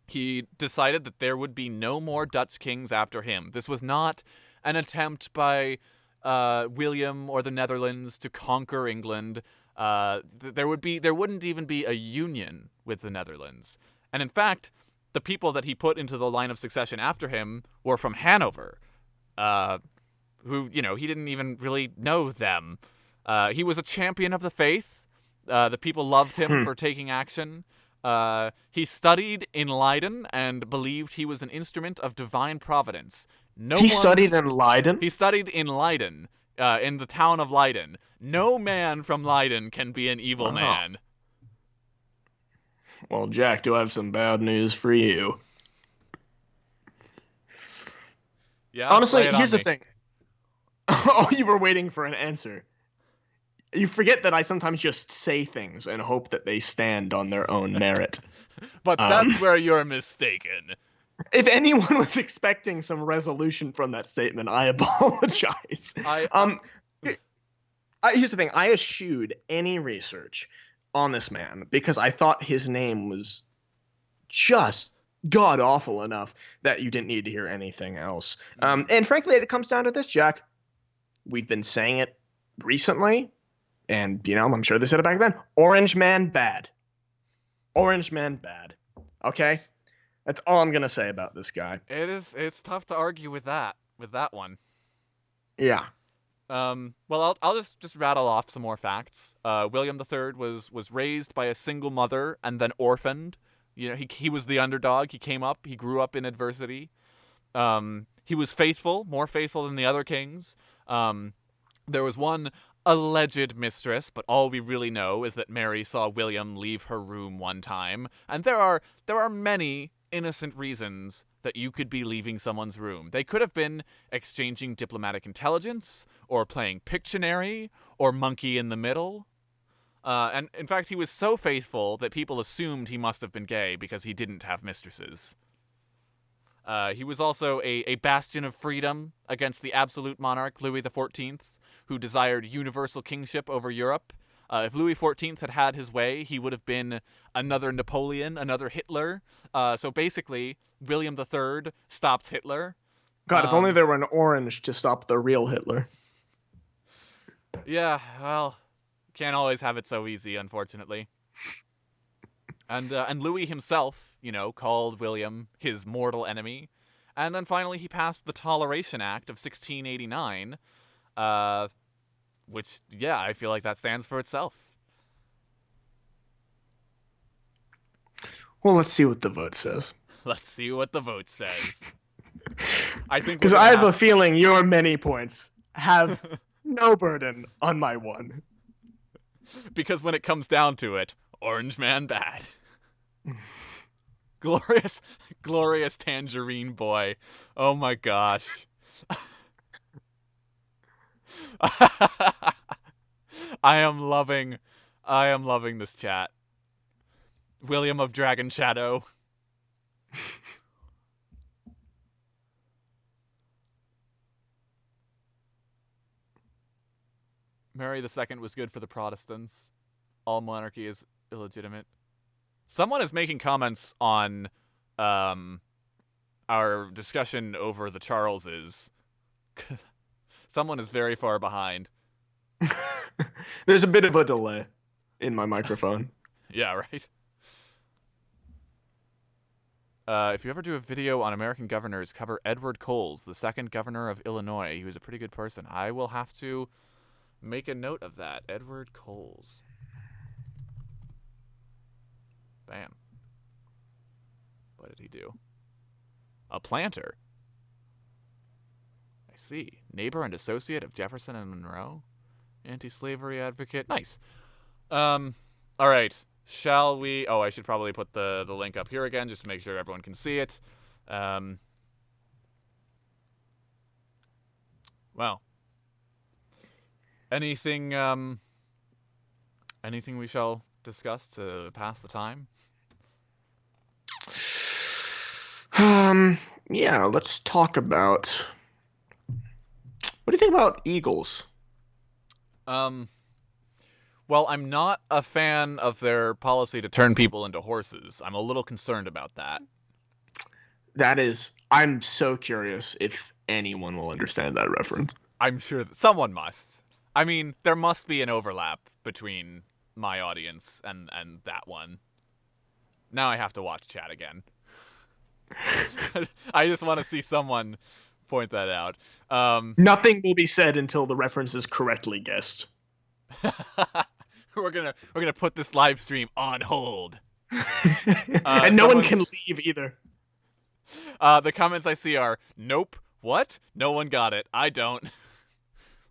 He decided that there would be no more Dutch kings after him. This was not an attempt by William or the Netherlands to conquer England. There wouldn't even be a union with the Netherlands. And in fact, the people that he put into the line of succession after him were from Hanover, who, he didn't even really know them. He was a champion of the faith. The people loved him for taking action. He studied in Leiden and believed he was an instrument of divine providence. No He one. studied in Leiden? He studied in Leiden, in the town of Leiden. No man from Leiden can be an evil Wow. man. Well, Jack, do I have some bad news for you? Yeah, lay Honestly, it on here's the me. thing. Oh, you were waiting for an answer. You forget that I sometimes just say things and hope that they stand on their own merit. But Um, that's where you're mistaken. if anyone was expecting some resolution from that statement, I apologize. I Um, here's the thing. I eschewed any research on this man because I thought his name was just god awful enough that you didn't need to hear anything else. And frankly, it comes down to this, Jack. We've been saying it recently, and I'm sure they said it back then. Orange man bad. Orange man bad. Okay? That's all I'm gonna say about this guy. it's tough to argue with that one. Yeah. Well, I'll just rattle off some more facts. William III was raised by a single mother and then orphaned. He was the underdog. He grew up in adversity. He was faithful, more faithful than the other kings. There was one alleged mistress, but all we really know is that Mary saw William leave her room one time, and there are many innocent reasons that you could be leaving someone's room. They could have been exchanging diplomatic intelligence, or playing Pictionary, or Monkey in the Middle. And in fact, he was so faithful that people assumed he must have been gay because he didn't have mistresses. He was also a bastion of freedom against the absolute monarch, Louis XIV, who desired universal kingship over Europe. If Louis XIV had had his way, he would have been another Napoleon, another Hitler. So basically, William III stopped Hitler. God, if only there were an orange to stop the real Hitler. Yeah, well, can't always have it so easy, unfortunately. And Louis himself, called William his mortal enemy. And then finally he passed the Toleration Act of 1689, which, yeah, I feel like that stands for itself. Well, let's see what the vote says. Let's see what the vote says. I think because I have a feeling your many points have no burden on my one. Because when it comes down to it, Orange Man bad. Glorious, glorious Tangerine Boy. Oh my gosh. I am loving this chat. William of Dragon Shadow. Mary II was good for the Protestants. All monarchy is illegitimate. Someone is making comments on our discussion over the Charleses. Someone is very far behind. There's a bit of a delay in my microphone. Yeah, right? If you ever do a video on American governors, cover Edward Coles, the second governor of Illinois. He was a pretty good person. I will have to make a note of that. Edward Coles. Bam. What did he do? A planter. I see. Neighbor and associate of Jefferson and Monroe. Anti-slavery advocate. Nice. All right. Shall we? Oh, I should probably put the link up here again just to make sure everyone can see it. Well. Anything we shall discuss to pass the time? Yeah, let's talk about... What do you think about eagles? Well, I'm not a fan of their policy to turn people into horses. I'm a little concerned about that. I'm so curious if anyone will understand that reference. I'm sure that someone must. I mean, there must be an overlap between my audience and that one. Now I have to watch chat again. I just want to see someone point that out. Nothing will be said until the reference is correctly guessed. We're gonna put this live stream on hold. And no one can leave either. The comments I see are, nope, what? No one got it. I don't.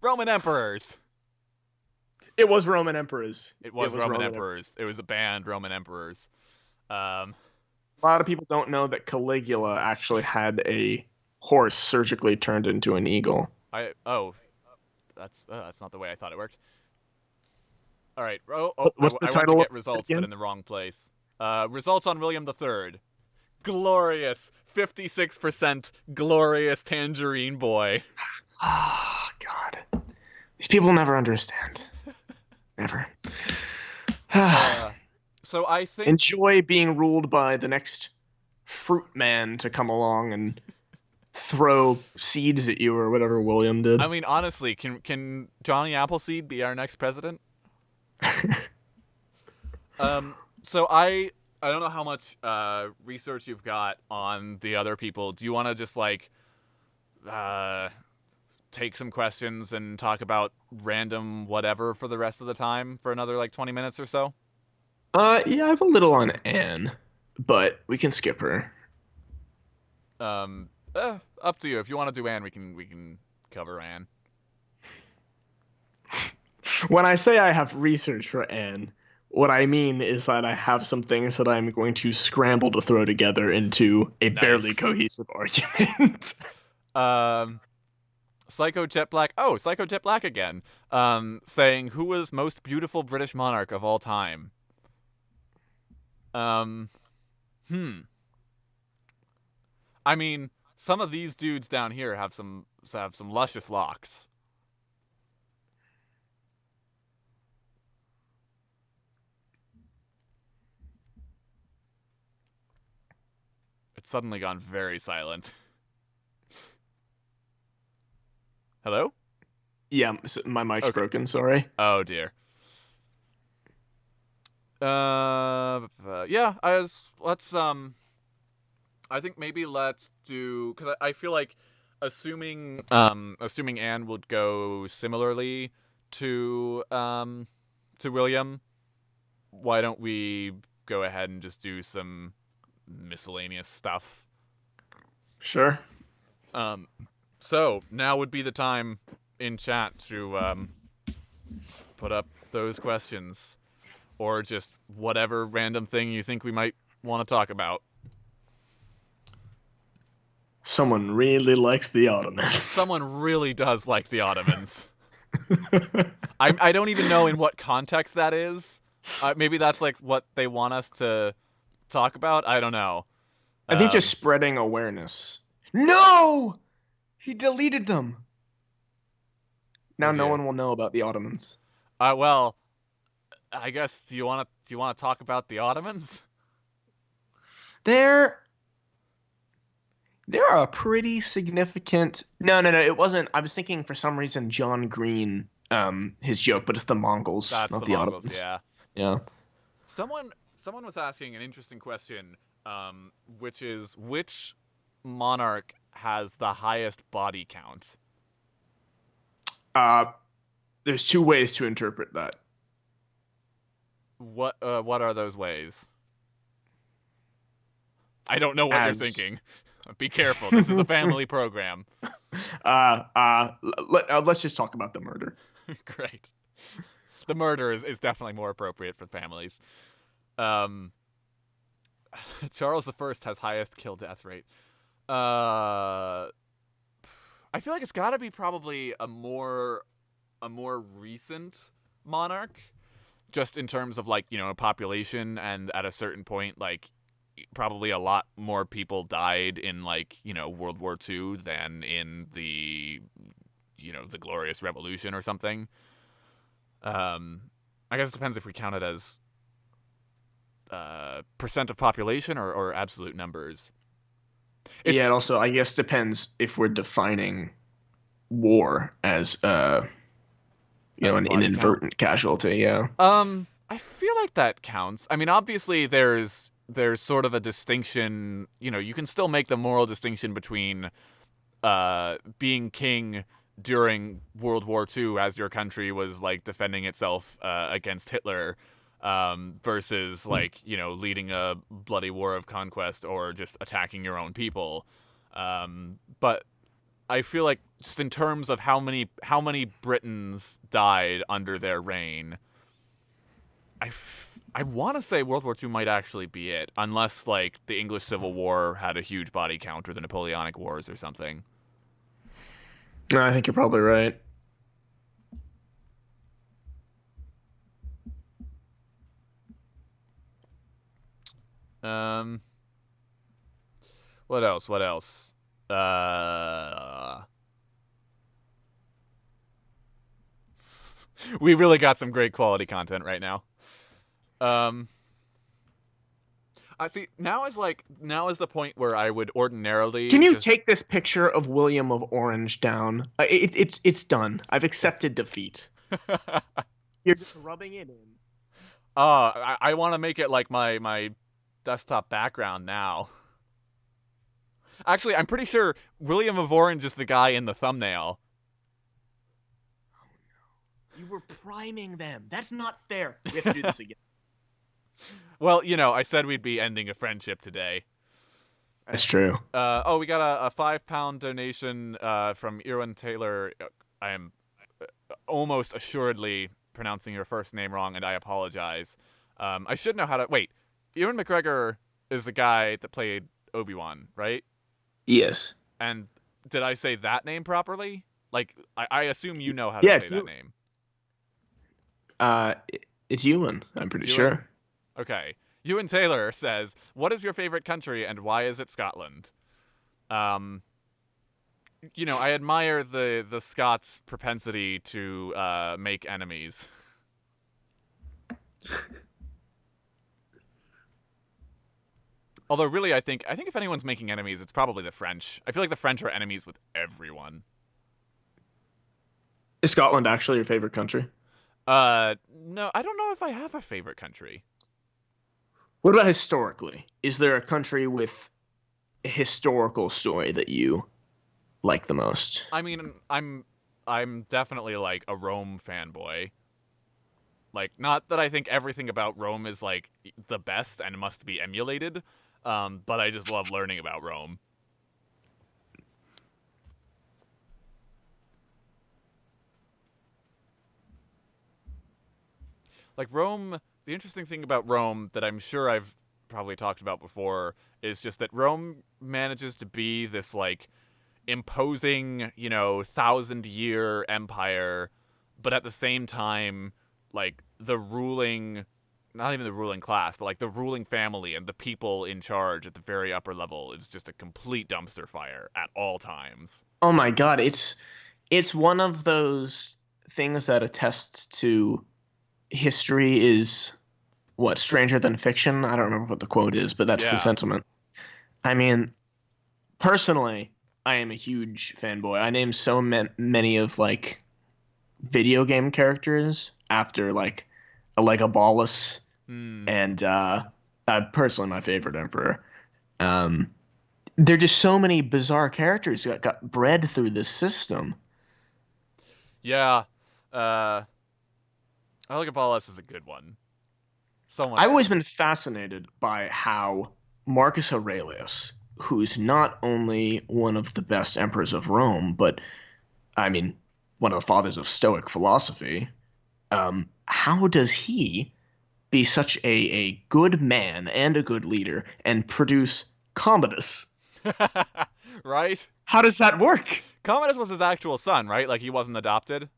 Roman emperors. It was Roman emperors. It was Roman emperors. It was a band, Roman emperors. A lot of people don't know that Caligula actually had a horse surgically turned into an eagle. That's not the way I thought it worked. All right. What's the title? I went to get results, but in the wrong place. Results on William III. Glorious 56%. Glorious Tangerine Boy. Oh God, these people never understand. Never. So I think enjoy being ruled by the next fruit man to come along and throw seeds at you or whatever William did. I mean, honestly, can Johnny Appleseed be our next president? So I don't know how much research you've got on the other people. Do you want to just take some questions and talk about random whatever for the rest of the time for another 20 minutes or so? Yeah, I have a little on Anne, but we can skip her. up to you. If you want to do Anne, we can cover Anne. When I say I have research for Anne, what I mean is that I have some things that I'm going to scramble to throw together into a barely Nice. cohesive argument. Um, Psycho Jet Black. Oh, Psycho Jet Black again. Saying who was most beautiful British monarch of all time. Um, hmm. I mean, some of these dudes down here have some luscious locks. It's suddenly gone very silent. Hello? Yeah, my mic's Okay. broken. Sorry. Oh dear. Yeah. I think maybe let's do because I feel like assuming Anne would go similarly to William. Why don't we go ahead and just do some miscellaneous stuff? Sure. Um, so now would be the time in chat to put up those questions or just whatever random thing you think we might want to talk about. Someone really likes the Ottomans. Someone really does like the Ottomans. I don't even know in what context that is. Maybe that's like what they want us to talk about. I don't know. I think just Um, spreading awareness. No! He deleted them. oh Now no dear. one will know about the Ottomans. Well, I guess do you want to talk about the Ottomans? They're they're a pretty significant. No. It wasn't. I was thinking for some reason John Green, his joke, but it's the Mongols, That's not the the Mongols. Ottomans. Yeah. Yeah. Someone was asking an interesting question, which is which monarch has the highest body count? Uh, there's two ways to interpret that. What are those ways? I don't know what you're As thinking. Be careful. This is a family program. let's just talk about the murder. Great. The murder is definitely more appropriate for families. Um, Charles I has highest kill death rate. Uh, I feel like it's got to be probably a more recent monarch, just in terms of like population, and at a certain point, like probably a lot more people died in like World War II than in the Glorious Revolution or something. Um, I guess it depends if we count it as percent of population or absolute numbers. Yeah, it It's also I guess depends if we're defining war as as a an body count. inadvertent casualty. Yeah. I feel like that counts. I mean, obviously there's sort of a distinction. You can still make the moral distinction between being king during World War II as your country was like defending itself against Hitler, versus like leading a bloody war of conquest or just attacking your own people. But I feel like just in terms of how many Britons died under their reign, I want to say World War II might actually be it, unless like the English Civil War had a huge body count or the Napoleonic Wars or something. No, I think you're probably right. Um, what else? What else? Uh, we really got some great quality content right now. Um, I see. Now is the point where I would ordinarily Can you just. take this picture of William of Orange down? It's done. I've accepted defeat. You're just rubbing it in. I want to make it like my desktop background now. Actually, I'm pretty sure William of Orange is the guy in the thumbnail. You were priming them. That's not fair. We have to do this again. Well, I said we'd be ending a friendship today. That's true. Oh, we got a £5 donation from Irwin Taylor. I am almost assuredly pronouncing your first name wrong, and I apologize. I should know how to. Wait, Ewan McGregor is the guy that played Obi-Wan, right? Yes. And did I say that name properly? Like, I assume you know how to say Yes, that you. name. Uh, it's Ewan. I'm pretty Ewan? sure. Okay. Ewan Taylor says, "What is your favorite country, and why is it Scotland?" Um, I admire the Scots' propensity to make enemies. Although, really, I think if anyone's making enemies, it's probably the French. I feel like the French are enemies with everyone. Is Scotland actually your favorite country? No, I don't know if I have a favorite country. What about historically? Is there a country with a historical story that you like the most? I mean, I'm definitely like a Rome fanboy. Like, not that I think everything about Rome is like the best and must be emulated, but I just love learning about Rome. Like Rome, the interesting thing about Rome that I'm sure I've probably talked about before is just that Rome manages to be this like imposing, 1,000-year empire, but at the same time, like the ruling, not even the ruling class, but like the ruling family and the people in charge at the very upper level is just a complete dumpster fire at all times. Oh my God, it's one of those things that attests to history is what, stranger than fiction? I don't remember what the quote is, but that's the Yeah. sentiment. I mean, personally, I am a huge fanboy. I name so many of like video game characters after like a Ballus Hmm. and personally my favorite emperor. Um, there are just so many bizarre characters that got bred through this system. Yeah. Uh, Elagabalus is a good one. So much I've always fun. been fascinated by how Marcus Aurelius, who's not only one of the best emperors of Rome, but I mean, one of the fathers of Stoic philosophy, how does he be such a good man and a good leader and produce Commodus? Right? How does that work? Commodus was his actual son, right? Like he wasn't adopted.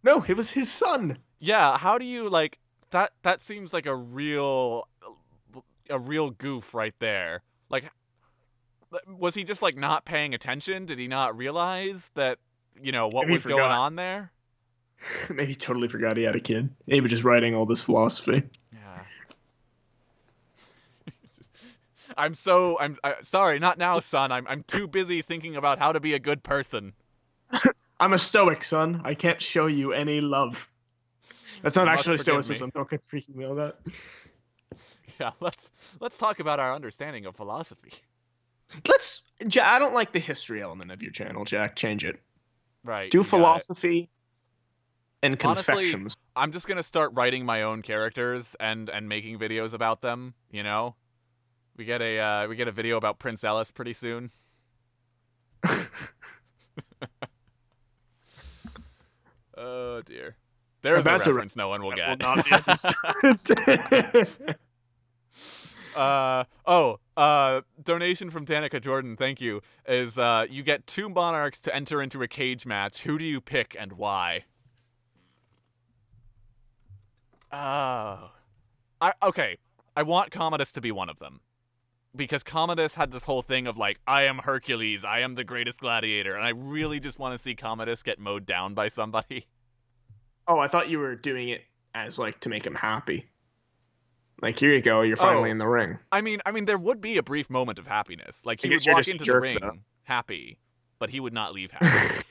No, it was his son. Yeah, how do you like that seems like a real goof right there. Like was he just like not paying attention? Did he not realize that, what Maybe he was going forgot. on there? Maybe he totally forgot he had a kid. He was just writing all this philosophy. Yeah. I'm sorry, not now, son. I'm too busy thinking about how to be a good person. I'm a Stoic, son. I can't show you any love. That's You not must actually forgive me. Stoicism. Don't get freaking me on that. Yeah, let's talk about our understanding of philosophy. I don't like the history element of your channel, Jack. Change it. Right, Do you got it. philosophy and Honestly, confections. I'm just gonna start writing my own characters and making videos about them. We get a video about Prince Ellis pretty soon. Oh dear. There's a That's a reference no one will that will get. not be understood. Donation from Danica Jordan, thank you. Is you get two monarchs to enter into a cage match. Who do you pick and why? Oh. Okay. I want Commodus to be one of them. Because Commodus had this whole thing of like, I am Hercules, I am the greatest gladiator, and I really just want to see Commodus get mowed down by somebody. Oh, I thought you were doing it as like to make him happy. Like, here you go, you're finally Oh, in the ring. I mean, there would be a brief moment of happiness. Like I he would guess you're walk just a into the jerk though. ring happy, but he would not leave happy.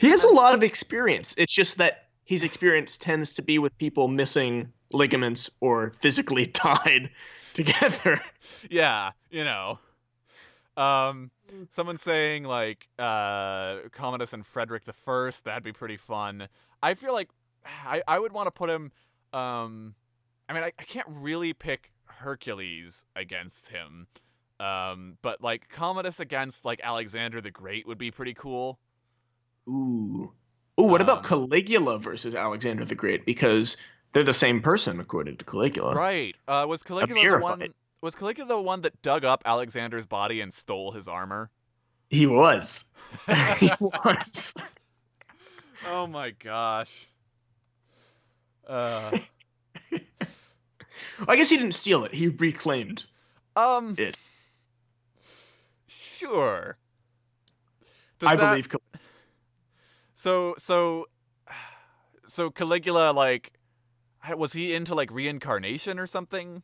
He has a lot of experience. It's just that his experience tends to be with people missing ligaments or physically tied together. Yeah, Um, someone saying like Commodus and Frederick the First. That'd be pretty fun. I feel like I would want to put him. I mean, I can't really pick Hercules against him. But like Commodus against like Alexander the Great would be pretty cool. Ooh. Ooh, what about Um, Caligula versus Alexander the Great? Because they're the same person, according to Caligula. right. A beer fight. Was Caligula the one that dug up Alexander's body and stole his armor? He was. He was. Oh my gosh. Uh, I guess he didn't steal it. He reclaimed um, it. sure. Does I that believe. so so so Caligula like was he into like reincarnation or something?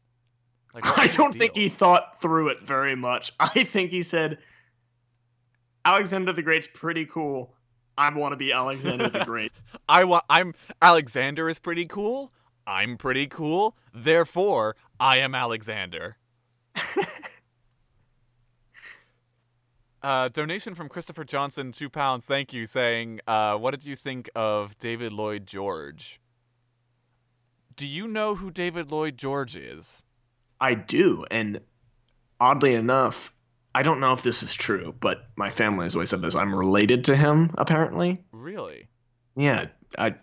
Like what I was his don't think deal? he thought through it very much. I think he said, Alexander the Great's pretty cool. I want to be Alexander the Great. I'm Alexander is pretty cool. I'm pretty cool. Therefore, I am Alexander. Donation from Christopher Johnson, £2. Thank you. Saying, what did you think of David Lloyd George? Do you know who David Lloyd George is? I do, and oddly enough, I don't know if this is true, but my family has always said this. I'm related to him, apparently. Really? Yeah, I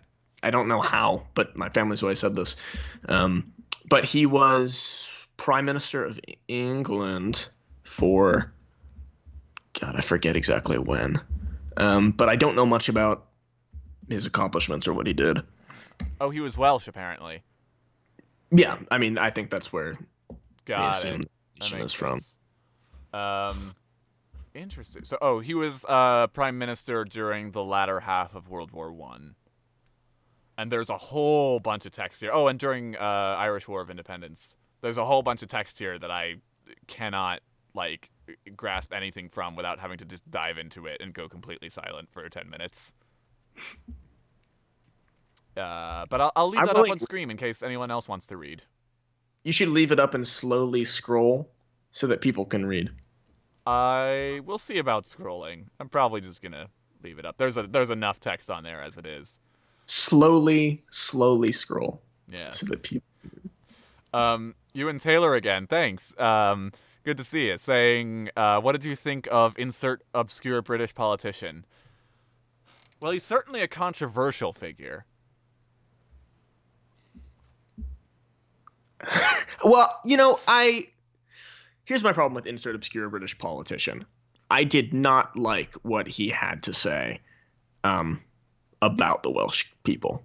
I don't know how, but my family's always said this. Um, but he was Prime Minister of England for God, I forget exactly when. But I don't know much about his accomplishments or what he did. Oh, he was Welsh, apparently. Yeah, I mean, I think that's where they Got assume it. the That nation makes is from. sense. Um, interesting. So, he was prime minister during the latter half of World War One. And there's a whole bunch of text here. Oh, and during Irish War of Independence, there's a whole bunch of text here that I cannot like grasp anything from without having to just dive into it and go completely silent for 10 minutes. But I'll leave I'm that up willing. on screen in case anyone else wants to read. You should leave it up and slowly scroll so that people can read. I will see about scrolling. I'm probably just gonna leave it up. There's enough text on there as it is. Slowly scroll so Yes. that people. You and Taylor again. Thanks. Good to see you. Saying, what did you think of insert obscure British politician? Well, he's certainly a controversial figure. Well, here's my problem with insert obscure British politician. I did not like what he had to say um, about the Welsh people.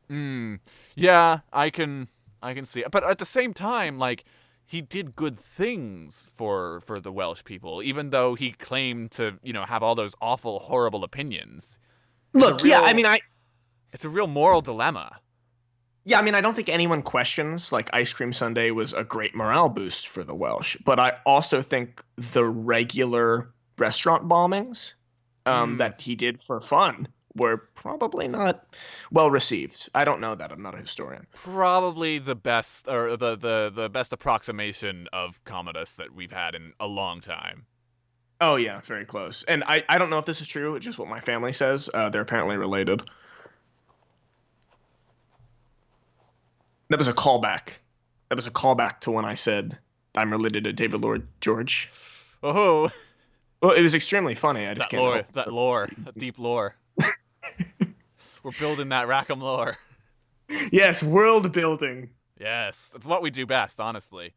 Yeah, I can see it. But at the same time, like he did good things for the Welsh people, even though he claimed to, have all those awful, horrible opinions. It's a Look, real it's a real moral dilemma. I don't think anyone questions like Ice Cream Sunday was a great morale boost for the Welsh, but I also think the regular restaurant bombings Hmm. that he did for fun were probably not well received. I don't know that. I'm not a historian. Probably the best or the best approximation of Commodus that we've had in a long time. Oh yeah, very close. And I don't know if this is true. It's just what my family says. They're apparently related. That was a callback. That was a callback to when I said I'm related to David Lloyd George. Oh, Well, it was extremely funny. I just can't help. that lore, that deep lore. We're building that Rackham lore. Yes, world building. Yes, that's what we do best, honestly.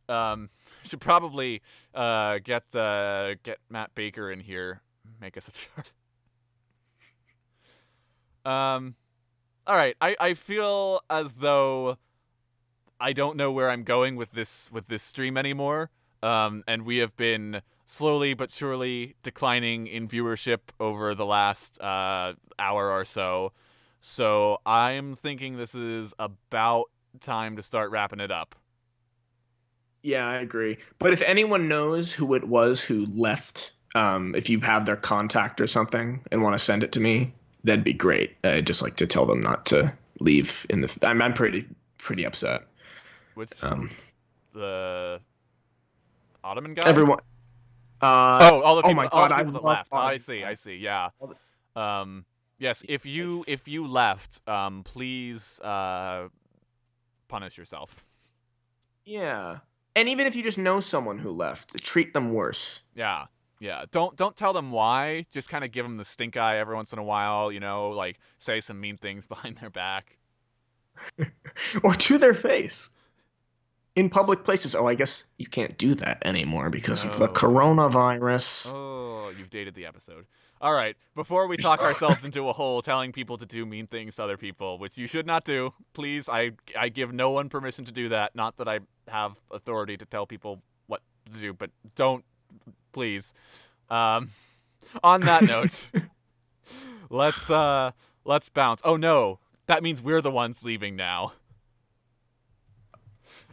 Should probably get Matt Baker in here, make us a chart. All right. I feel as though I don't know where I'm going with this stream anymore. And we have been slowly but surely declining in viewership over the last hour or so. So I'm thinking this is about time to start wrapping it up. Yeah, I agree. But if anyone knows who it was who left, if you have their contact or something and want to send it to me, that'd be great. I'd just like to tell them not to leave in the. I'm pretty upset. Which Um, the Ottoman guy? everyone. Oh, all the Oh people, my all God, the I people that love left. I Ottoman see. I guy. see. Yeah. Yes. If you left, please punish yourself. Yeah. And even if you just know someone who left, treat them worse. Yeah. Yeah. Don't tell them why. Just kind of give them the stink eye every once in a while, like say some mean things behind their back. Or to their face. In public places. Oh, I guess you can't do that anymore because of the Oh. coronavirus. Oh, you've dated the episode. All right, before we talk ourselves into a hole telling people to do mean things to other people, which you should not do, please, I give no one permission to do that. Not that I have authority to tell people what to do, but don't, please. Um, on that note, let's let's bounce. Oh no, that means we're the ones leaving now.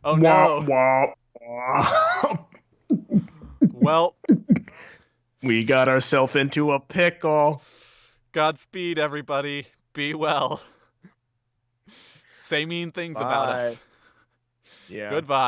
Oh Wah, no. wah, wah. Well, We got ourselves into a pickle. Godspeed, everybody. Be well. Say mean things about us. Bye. Yeah. Goodbye.